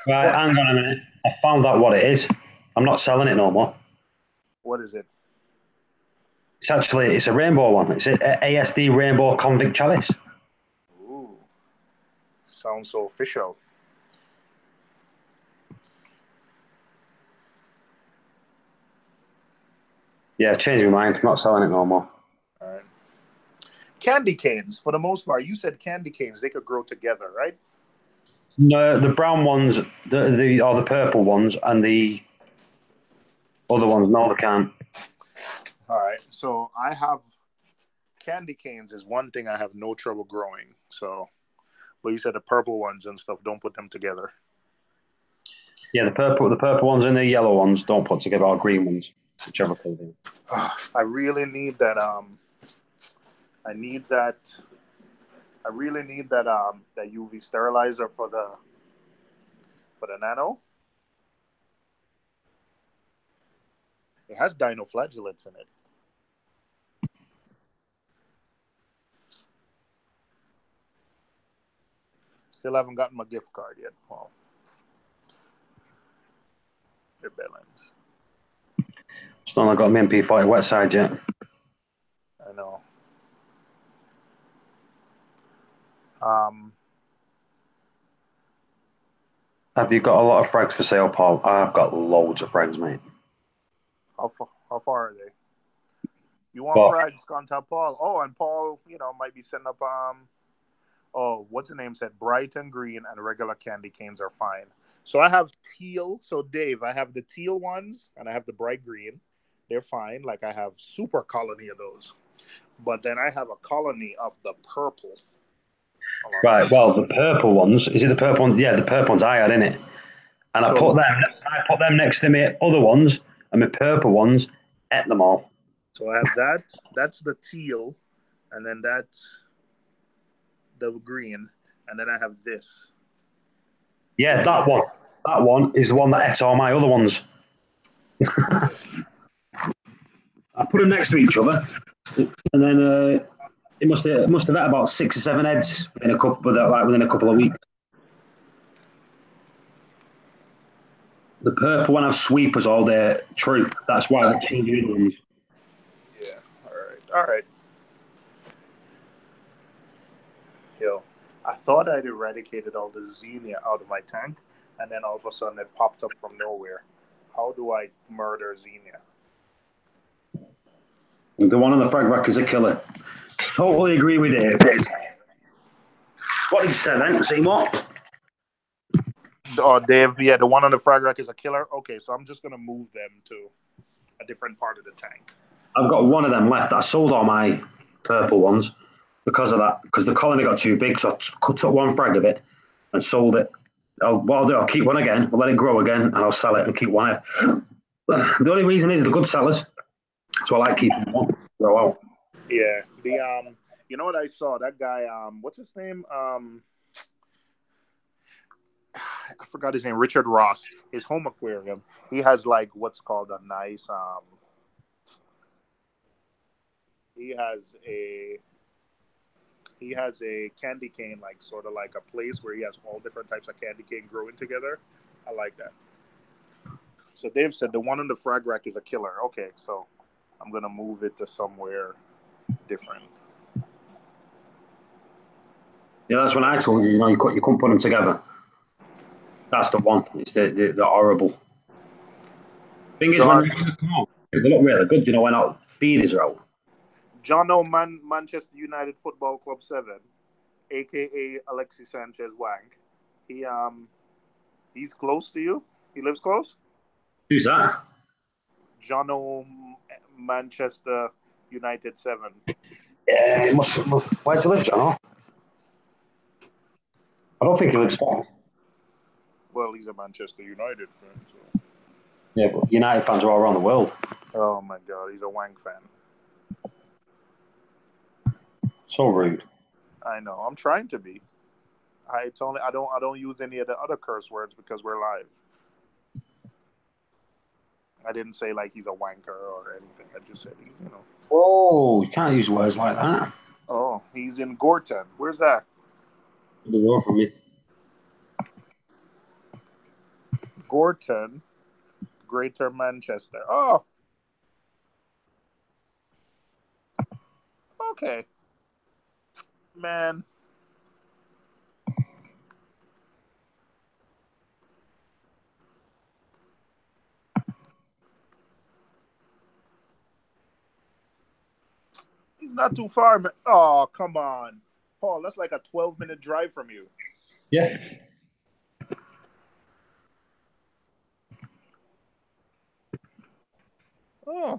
Right, hang on a minute. I found out what it is. I'm not selling it no more. What is it? It's a rainbow one. It's a ASD rainbow convict chalice. Ooh, sounds so official. Yeah, changed my mind. I'm not selling it no more. All right. Candy canes, for the most part, you said candy canes, they could grow together, right? No, the brown ones, the purple ones, and the other ones. No, they can't. All right. So I have candy canes is one thing I have no trouble growing. So, but you said the purple ones and stuff, don't put them together. Yeah, the purple ones and the yellow ones don't put together, or green ones, whichever color. I really need that. I really need that. That UV sterilizer for the nano. It has dinoflagellates in it. Still haven't gotten my gift card yet, Paul. Your billings. Still not got my MP40 wet side yet. I know. Have you got a lot of frags for sale, Paul? I've got loads of frags, mate. How far are they? You want frags? Contact Paul. Oh, and Paul, might be setting up. Oh, what's the name? Said bright and green and regular candy canes are fine. So I have teal. So Dave, I have the teal ones and I have the bright green. They're fine. Like I have super colony of those. But then I have a colony of the purple. Right. Well, the purple ones. Is it the purple ones? Yeah, the purple ones I had in it, and I put them next to my other ones, and my purple ones ate them all. So I have that. That's the teal, and then that's the green, and then I have this. Yeah, that one. That one is the one that ate all my other ones. I put them next to each other, and then it must have had about 6 or 7 heads in a couple, within a couple of weeks. The purple one have sweepers all day. True. That's why they're changing ones. Yeah. All right. Yo, I thought I'd eradicated all the xenia out of my tank, and then all of a sudden it popped up from nowhere. How do I murder xenia? The one on the frag rack is a killer. Totally agree with Dave. What did you say then? See what? So, Dave, yeah, the one on the frag rack is a killer. Okay, so I'm just gonna move them to a different part of the tank. I've got one of them left. I sold all my purple ones because of that. Because the colony got too big, so I took one frag of it and sold it. What I'll do, I'll keep one again. I'll let it grow again, and I'll sell it and keep one. The only reason is they're good sellers, so I like keeping one. Grow out. Yeah, you know what I saw? That guy, what's his name? I forgot his name. Richard Ross. His home aquarium. He has like what's called a nice. He has a candy cane, like sort of like a place where he has all different types of candy cane growing together. I like that. So Dave said the one on the frag rack is a killer. Okay, so I'm gonna move it to somewhere different. Yeah, that's when I told you. You know, you couldn't put them together. That's the one. It's the horrible thing is when they come out, they look really good. You know, when our feeders are out. John O. Manchester United Football Club 7, aka Alexis Sanchez Wank. He's close to you. He lives close. Who's that? John O. Manchester United 7. Yeah, he must. Where's he live, John? I don't think he lives far. Well, he's a Manchester United fan. So. Yeah, but United fans are all around the world. Oh my God, he's a Wank fan. So rude. I know. I'm trying to be. I don't use any of the other curse words because we're live. I didn't say like he's a wanker or anything. I just said he's, you know. Oh, you can't use words like that. Oh, he's in Gorton. Where's that? The door from me. Gorton, Greater Manchester. Oh. Okay. Man. He's not too far, man. Oh, come on. Paul, that's like a 12-minute drive from you. Yeah. Oh.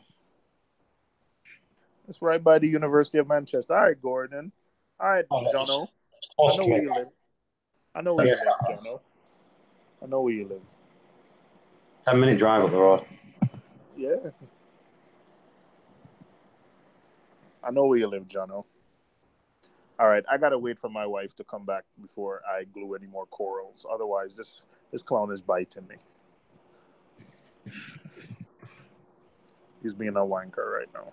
It's right by the University of Manchester. All right, Gordon. All right, Jono. I know where you live. I know where you live, Jono. I know where you live. 10-minute drive up the road. Yeah. I know where you live, Jono. All right, I gotta wait for my wife to come back before I glue any more corals. Otherwise, this clown is biting me. He's being a wanker right now.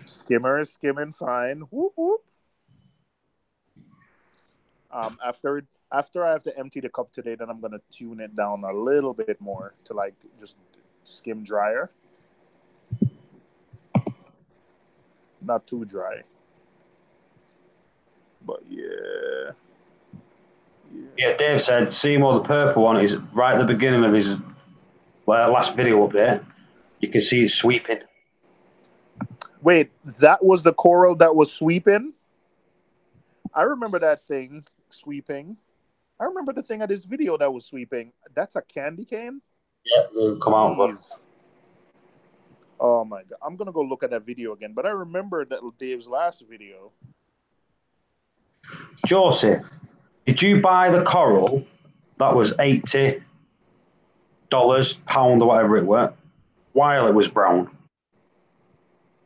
Skimmer is skimming fine. Whoop whoop. After I have to empty the cup today, then I'm gonna tune it down a little bit more to like just skim drier. Not too dry. But yeah. Yeah, Dave said Seymour, the purple one, is right at the beginning of his last video up there. You can see it sweeping. Wait, that was the coral that was sweeping? I remember that thing sweeping. I remember the thing at this video that was sweeping. That's a candy cane? Yeah, they'll come out. But... Oh my God. I'm going to go look at that video again. But I remember that Dave's last video. Joseph, did you buy the coral that was $80, pound, or whatever it were, while it was brown?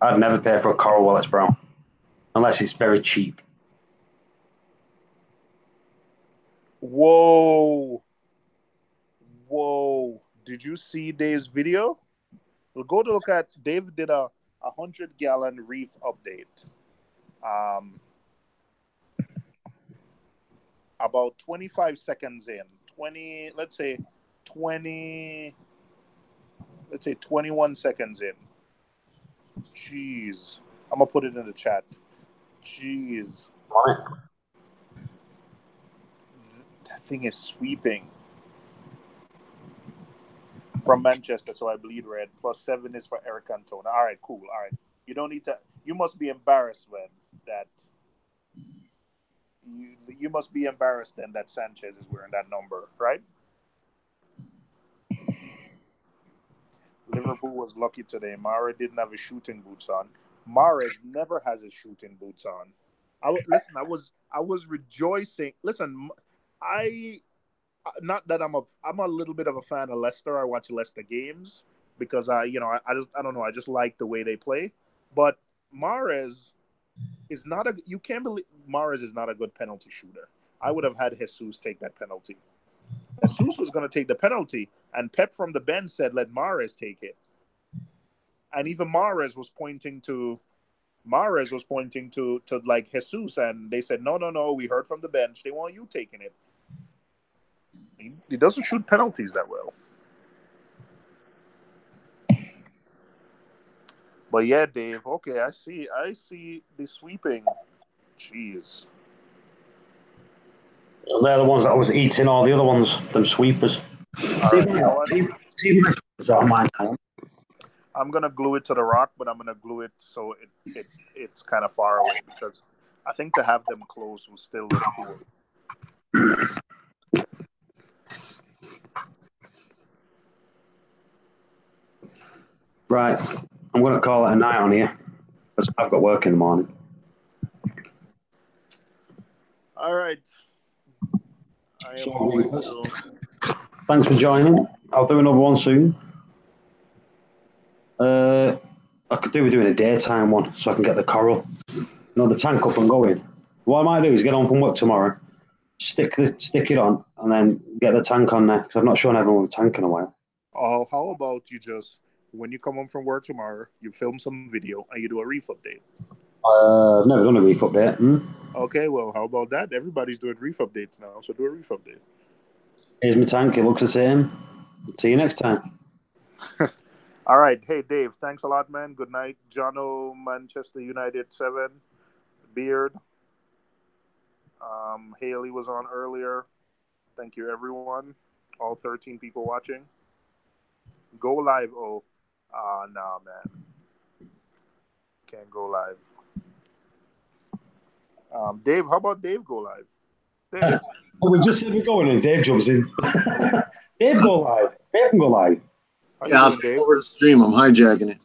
I'd never pay for a coral while it's brown, unless it's very cheap. Whoa. Whoa. Did you see Dave's video? We'll go to look at Dave did a 100-gallon reef update. About 25 seconds in. 21 seconds in. Jeez. I'm gonna put it in the chat. Jeez. That thing is sweeping. From Manchester, so I bleed red. +7 is for Eric Cantona. All right, cool. All right. You don't need to. You must be embarrassed when that. You must be embarrassed then that Sanchez is wearing that number, right? Liverpool was lucky today. Mara didn't have his shooting boots on. Mahrez never has his shooting boots on. I was rejoicing. Listen, not that I'm a little bit of a fan of Leicester. I watch Leicester games because I don't know. I just like the way they play. But Mahrez is not a. You can't believe Mahrez is not a good penalty shooter. I would have had Jesus take that penalty. Jesus was going to take the penalty, and Pep from the bench said, "Let Mahrez take it." And even Mahrez was pointing to like Jesus, and they said, "No. We heard from the bench. They want you taking it." He doesn't shoot penalties that well. But yeah, Dave. Okay, I see the sweeping. Jeez. They're the ones that I was eating all the other ones, them sweepers. All right, you know what? See my sweepers are mine now. I'm gonna glue it to the rock, but I'm gonna glue it so it's kind of far away because I think to have them close will still look cool. Right, I'm going to call it a night on here because I've got work in the morning. All right. I am going to. Thanks for joining. I'll do another one soon. I could do with doing a daytime one so I can get the coral. The tank up and going. What I might do is get on from work tomorrow, stick it on, and then get the tank on there because I've not shown everyone the tank in a while. Oh, how about you just, when you come home from work tomorrow, you film some video and you do a reef update? I've never done a reef update. Okay, well, how about that? Everybody's doing reef updates now, so do a reef update. Here's my tank. It looks the same. See you next time. All right. Hey, Dave, thanks a lot, man. Good night. Jono, Manchester United 7. Beard. Haley was on earlier. Thank you, everyone. All 13 people watching. Go live, oh. Nah, man. Can't go live. Dave, how about Dave go live? Dave. We just said we're going and Dave jumps in. Dave go live. Dave can go live. Yeah, I'll take over the stream. I'm hijacking it.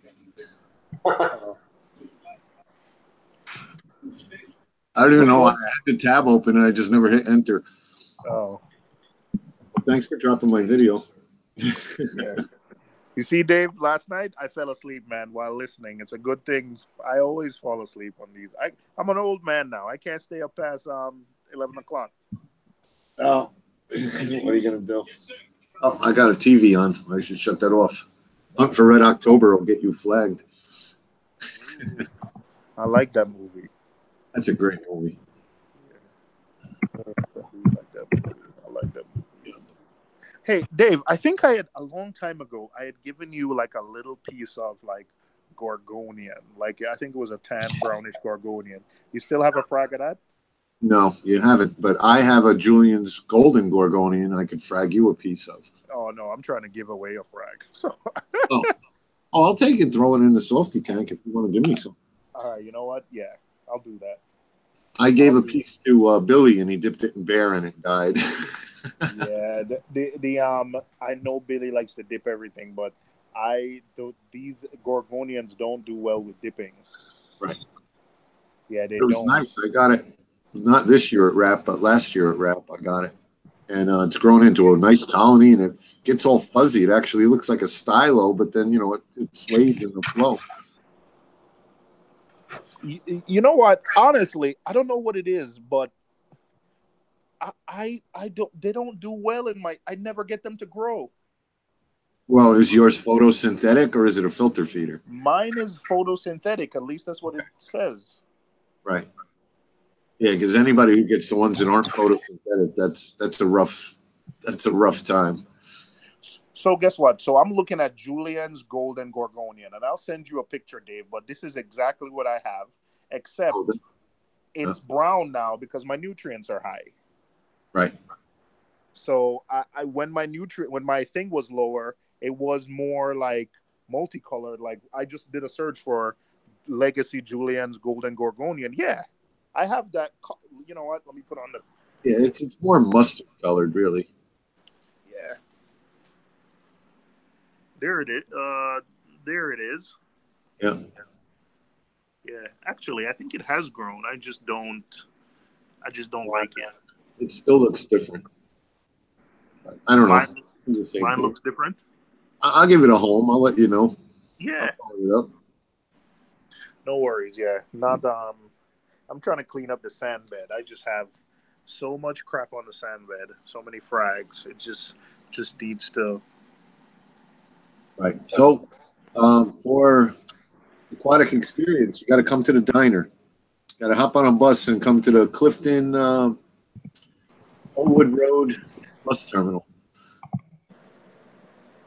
I don't even know. I had the tab open and I just never hit enter. Oh. Thanks for dropping my video. Yeah. You see, Dave, last night I fell asleep, man, while listening. It's a good thing. I always fall asleep on these. I'm an old man now. I can't stay up past 11 o'clock. Oh, what are you going to do? Oh, I got a TV on. I should shut that off. Hunt for Red October will get you flagged. I like that movie. That's a great movie. I like that movie. Hey, Dave, I think a long time ago, I had given you like a little piece of like Gorgonian. Like, I think it was a tan brownish Gorgonian. You still have a frag of that? No, you haven't. But I have a Julian's Golden Gorgonian I could frag you a piece of. Oh, no, I'm trying to give away a frag. So. Oh, I'll take it, throw it in the softy tank if you want to give me some. All right, you know what? Yeah, I'll do that. I gave a piece to Billy, and he dipped it in bear, and it died. Yeah, I know Billy likes to dip everything, but these Gorgonians don't do well with dipping. Right. Yeah, they don't. It was nice. I got it. Not this year at Wrap, but last year at Wrap, I got it. And it's grown into a nice colony, and it gets all fuzzy. It actually looks like a stylo, but then, it sways in the flow. You know what? Honestly, I don't know what it is, but I don't. They don't do well in my. I never get them to grow. Well, is yours photosynthetic or is it a filter feeder? Mine is photosynthetic. At least that's what it says. Right. Yeah, because anybody who gets the ones that aren't photosynthetic, that's a rough time. So guess what? So I'm looking at Julian's Golden Gorgonian, and I'll send you a picture, Dave. But this is exactly what I have, except it's brown now because my nutrients are high. Right. So I when my thing was lower, it was more like multicolored. Like I just did a search for Legacy Julian's Golden Gorgonian. Yeah, I have that. You know what? Let me put on the. Yeah, it's more mustard colored, really. Yeah. There it is. There it is. Yeah. Yeah. Actually, I think it has grown. I just don't like it. It still looks different. I don't know. Mine looks different. I'll give it a home. I'll let you know. Yeah. I'll follow it up. No worries. Yeah. Not. I'm trying to clean up the sand bed. I just have so much crap on the sand bed. So many frags. It just needs to. Right. So, for aquatic experience, you got to come to the diner. Got to hop on a bus and come to the Clifton Oldwood Road bus terminal.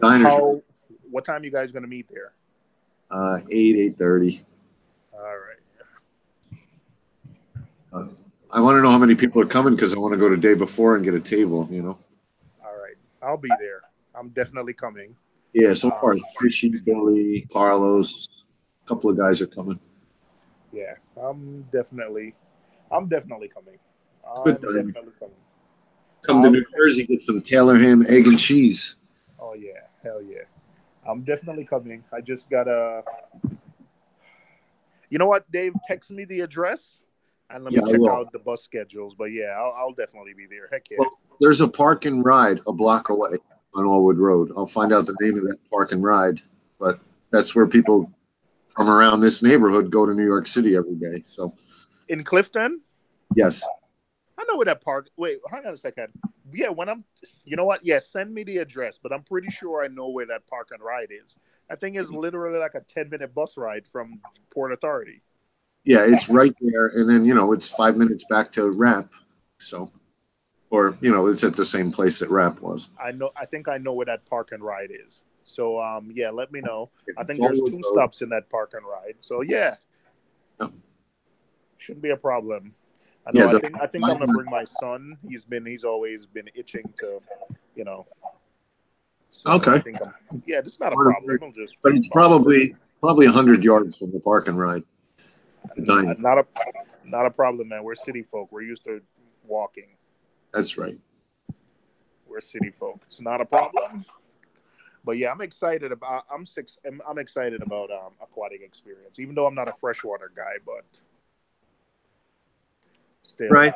Diners. What time are you guys going to meet there? 8:30. All right. I want to know how many people are coming because I want to go the day before and get a table. All right. I'll be there. I'm definitely coming. Yeah, so far it's Fishy, Billy, Carlos, a couple of guys are coming. Yeah, I'm definitely coming. Good time. Come to New Jersey, get some Taylor ham, egg, and cheese. Oh yeah, hell yeah! I'm definitely coming. I just gotta. You know what, Dave? Text me the address and let me check out the bus schedules. But yeah, I'll definitely be there. Heck yeah! Well, there's a park and ride a block away on Allwood Road. I'll find out the name of that park and ride, but that's where people from around this neighborhood go to New York City every day. So, in Clifton? Yes. I know where that park. Wait, hang on a second. Yeah, you know what? Yeah, send me the address, but I'm pretty sure I know where that park and ride is. That thing is literally like a 10-minute bus ride from Port Authority. Yeah, it's right there, and then it's 5 minutes back to Rap. So. Or, it's at the same place that Rap was. I think I know where that park and ride is. So, yeah, let me know. I think there's 2 stops in that park and ride. So, yeah. Shouldn't be a problem. I know. Yeah, I think I'm gonna bring my son. He's always been itching to, So okay. Yeah, this is not a problem. But it's probably 100 yards from the park and ride. Not a problem, man. We're city folk. We're used to walking. That's right. We're city folk. It's not a problem. But yeah, I'm excited about aquatic experience, even though I'm not a freshwater guy, but still. Right.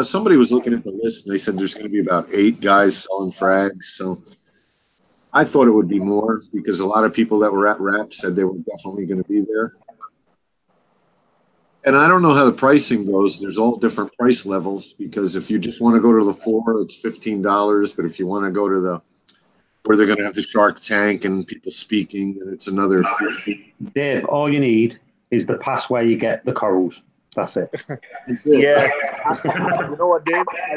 Somebody was looking at the list and they said there's going to be about 8 guys selling frags. So I thought it would be more because a lot of people that were at RAP said they were definitely going to be there. And I don't know how the pricing goes. There's all different price levels because if you just want to go to the floor, it's $15. But if you want to go to where they're going to have the Shark Tank and people speaking, then it's another $50. Dave, all you need is the pass where you get the corals. That's it. That's it. Yeah. You know what, Dave? I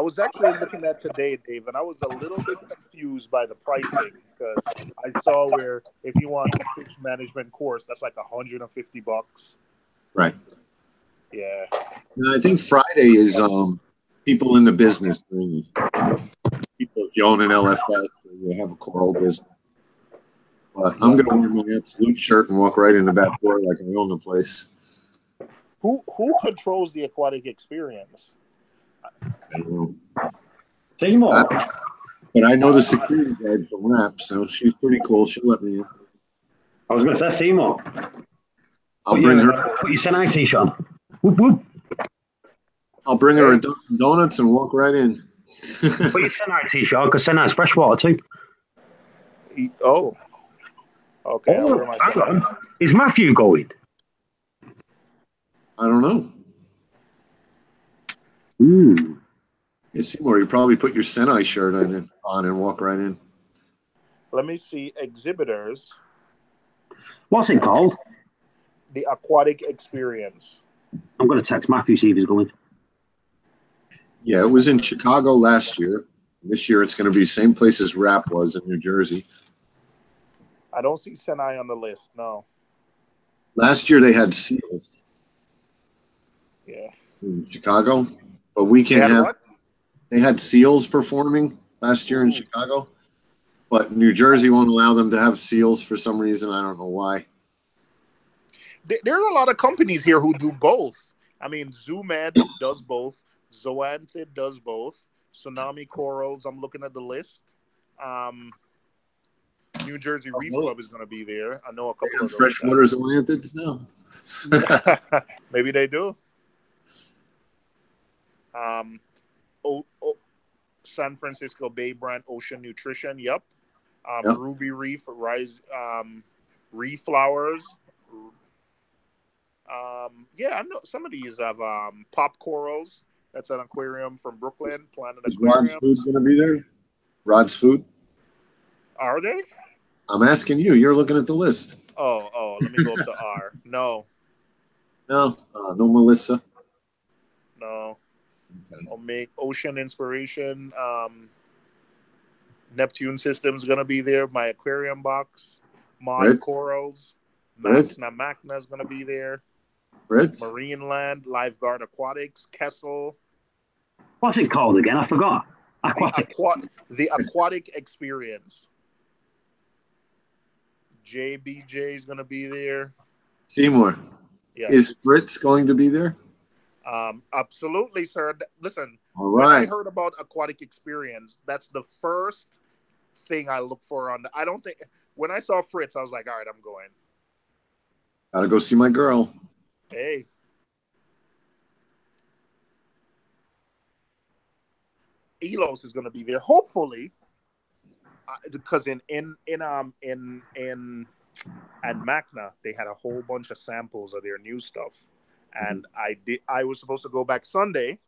was actually looking at today, Dave, and I was a little bit confused by the pricing because I saw where if you want a fish management course, that's like $150. Right. Yeah. Now, I think Friday is people in the business only. People, if you own an LFS or you have a coral business. But I'm going to wear my absolute shirt and walk right in the back door like I own the place. Who controls the aquatic experience? I don't know. Seymour. But I know the security guard from RAP, so she's pretty cool. She'll let me in. I was going to say Seymour. I'll bring her. Put your Senai t-shirt on. Whoop, whoop. I'll bring her a Dunkin' Donuts and walk right in. Put your Senai t-shirt because Senai's freshwater too. Oh. Okay. Oh, hang on. Is Matthew going? I don't know. Yeah, Seymour, you probably put your Senai shirt on and walk right in. Let me see. Exhibitors. What's it called? The Aquatic Experience. I'm going to text Matthew, see if he's going. Yeah, it was in Chicago last year. This year it's going to be the same place as RAP was in New Jersey. I don't see Senai on the list. No. Last year they had seals. Yeah. In Chicago, but we can't have. What? They had seals performing last year in Chicago, but New Jersey won't allow them to have seals for some reason. I don't know why. There are a lot of companies here who do both. I mean, ZooMed does both. Zoanthid does both. Tsunami Corals, I'm looking at the list. New Jersey Reef Club is going to be there. I know a couple of those. Freshwater Zoanthids now. Maybe they do. San Francisco Bay brand Ocean Nutrition. Yep. Ruby Reef, Rise, Reef Flowers. Yeah, I know some of these have Pop Corals. That's an aquarium from Brooklyn. Planet Is Aquarium. Rod's Food going to be there? Rod's Food? Are they? I'm asking you. You're looking at the list. Oh, let me go up to R. No, no Melissa. No. Okay. I'll make Ocean Inspiration. Neptune System's gonna be there. My aquarium box. Mod Corals. Macna is gonna be there. Marine Land, Lifeguard Aquatics, Kessel. What's it called again? I forgot. Aquatic. The Aquatic Experience. JBJ is gonna be there. Seymour. Yes. Is Fritz going to be there? Absolutely, sir. Listen, all right. When I heard about Aquatic Experience, that's the first thing I look for on the. I don't think when I saw Fritz, I was like, all right, I'm going. Gotta go see my girl. Hey. Elos is going to be there, hopefully, because in Macna they had a whole bunch of samples of their new stuff, and I was supposed to go back Sunday.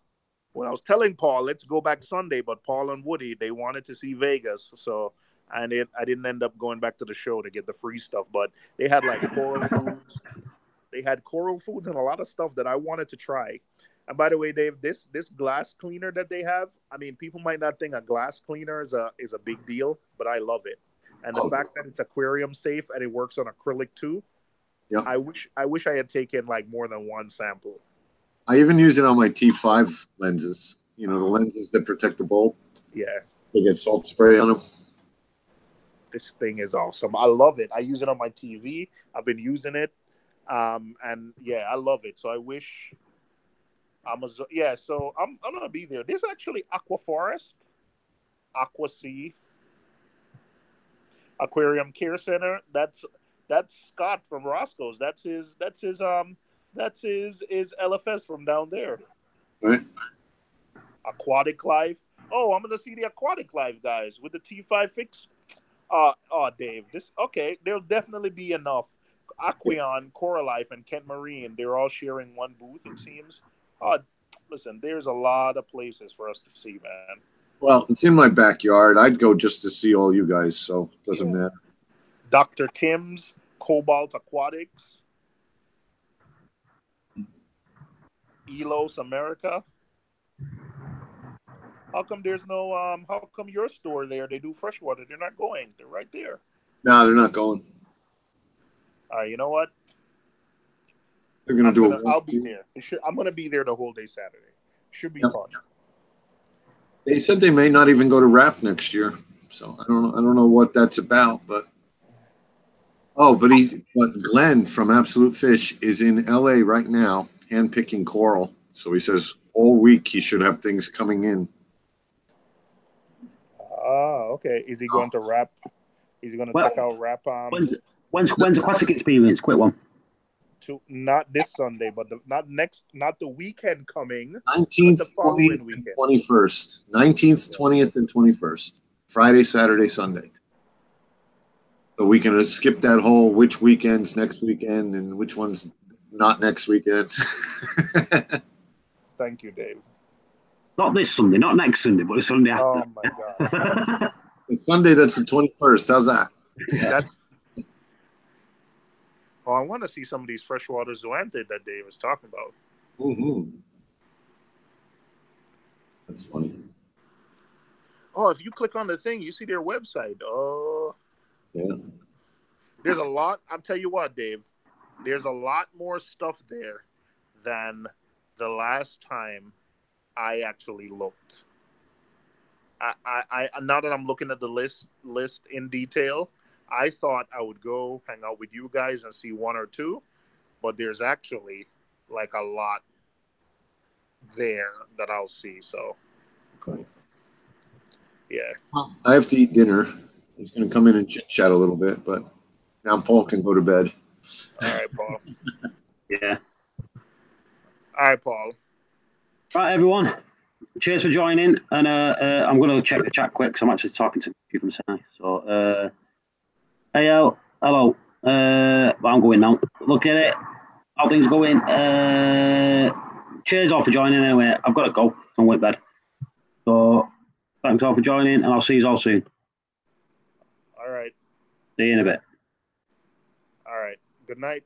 When I was telling Paul, let's go back Sunday, but Paul and Woody, they wanted to see Vegas, so I didn't end up going back to the show to get the free stuff. But they had like coral foods. They had coral foods and a lot of stuff that I wanted to try. And by the way, Dave, this glass cleaner that they have, I mean, people might not think a glass cleaner is a big deal, but I love it. And the fact that it's aquarium safe and it works on acrylic too. Yeah. I wish I had taken like more than one sample. I even use it on my T5 lenses. You know, the lenses that protect the bulb. Yeah. They get salt spray on them. This thing is awesome. I love it. I use it on my TV. I've been using it. And yeah, I love it. So I wish so I'm gonna be there. There's actually Aqua Forest, Aqua Sea, Aquarium Care Center. That's Scott from Roscoe's. That's his LFS from down there. Right. Aquatic Life. Oh, I'm gonna see the Aquatic Life guys with the T5 fix. Dave, there'll definitely be enough. Aqueon, Coralife, and Kent Marine, they're all sharing one booth, it seems. Listen, there's a lot of places for us to see, man. Well, it's in my backyard. I'd go just to see all you guys, so it doesn't matter. Dr. Tim's, Cobalt Aquatics, Elos America. How come there's no, how come your store there, they do freshwater? They're not going. They're right there. No, they're not going. All right, you know what? They're going to do it. I'll be there. I'm going to be there the whole day Saturday. Should be fun. They said they may not even go to RAP next year, so I don't know what that's about. But Glenn from Absolute Fish is in LA right now, handpicking coral. So he says all week he should have things coming in. Okay. Is he going to RAP? Is he going to check out RAP? When's Aquatic Experience? Quick one. Not this Sunday, but not the weekend coming. 19th, 20th, and 21st. 19th, 20th, and 21st. Friday, Saturday, Sunday. So we can skip that whole which weekends next weekend and which ones not next weekend. Thank you, Dave. Not this Sunday, not next Sunday, but the Sunday after. Oh my God. Sunday, that's the 21st. How's that? That's. Oh, I want to see some of these freshwater zoanthids that Dave was talking about. Mm-hmm. That's funny. Oh, if you click on the thing, you see their website. Oh, Yeah. there's a lot. I'll tell you what, Dave. There's a lot more stuff there than the last time I actually looked. I now that I'm looking at the list in detail, I thought I would go hang out with you guys and see one or two, but there's actually like a lot there that I'll see. So, Okay. yeah. Well, I have to eat dinner. He's going to come in and chit chat a little bit, but now Paul can go to bed. All right, Paul. Yeah. All right, Paul. Right, everyone. Cheers for joining. And I'm going to check the chat quick because I'm actually talking to people from Sky. So, hey, hello. But I'm going now. Look at it. How things going? Cheers all for joining anyway. I've got to go. I'm going to bed. So, thanks all for joining, and I'll see you all soon. All right. See you in a bit. All right. Good night.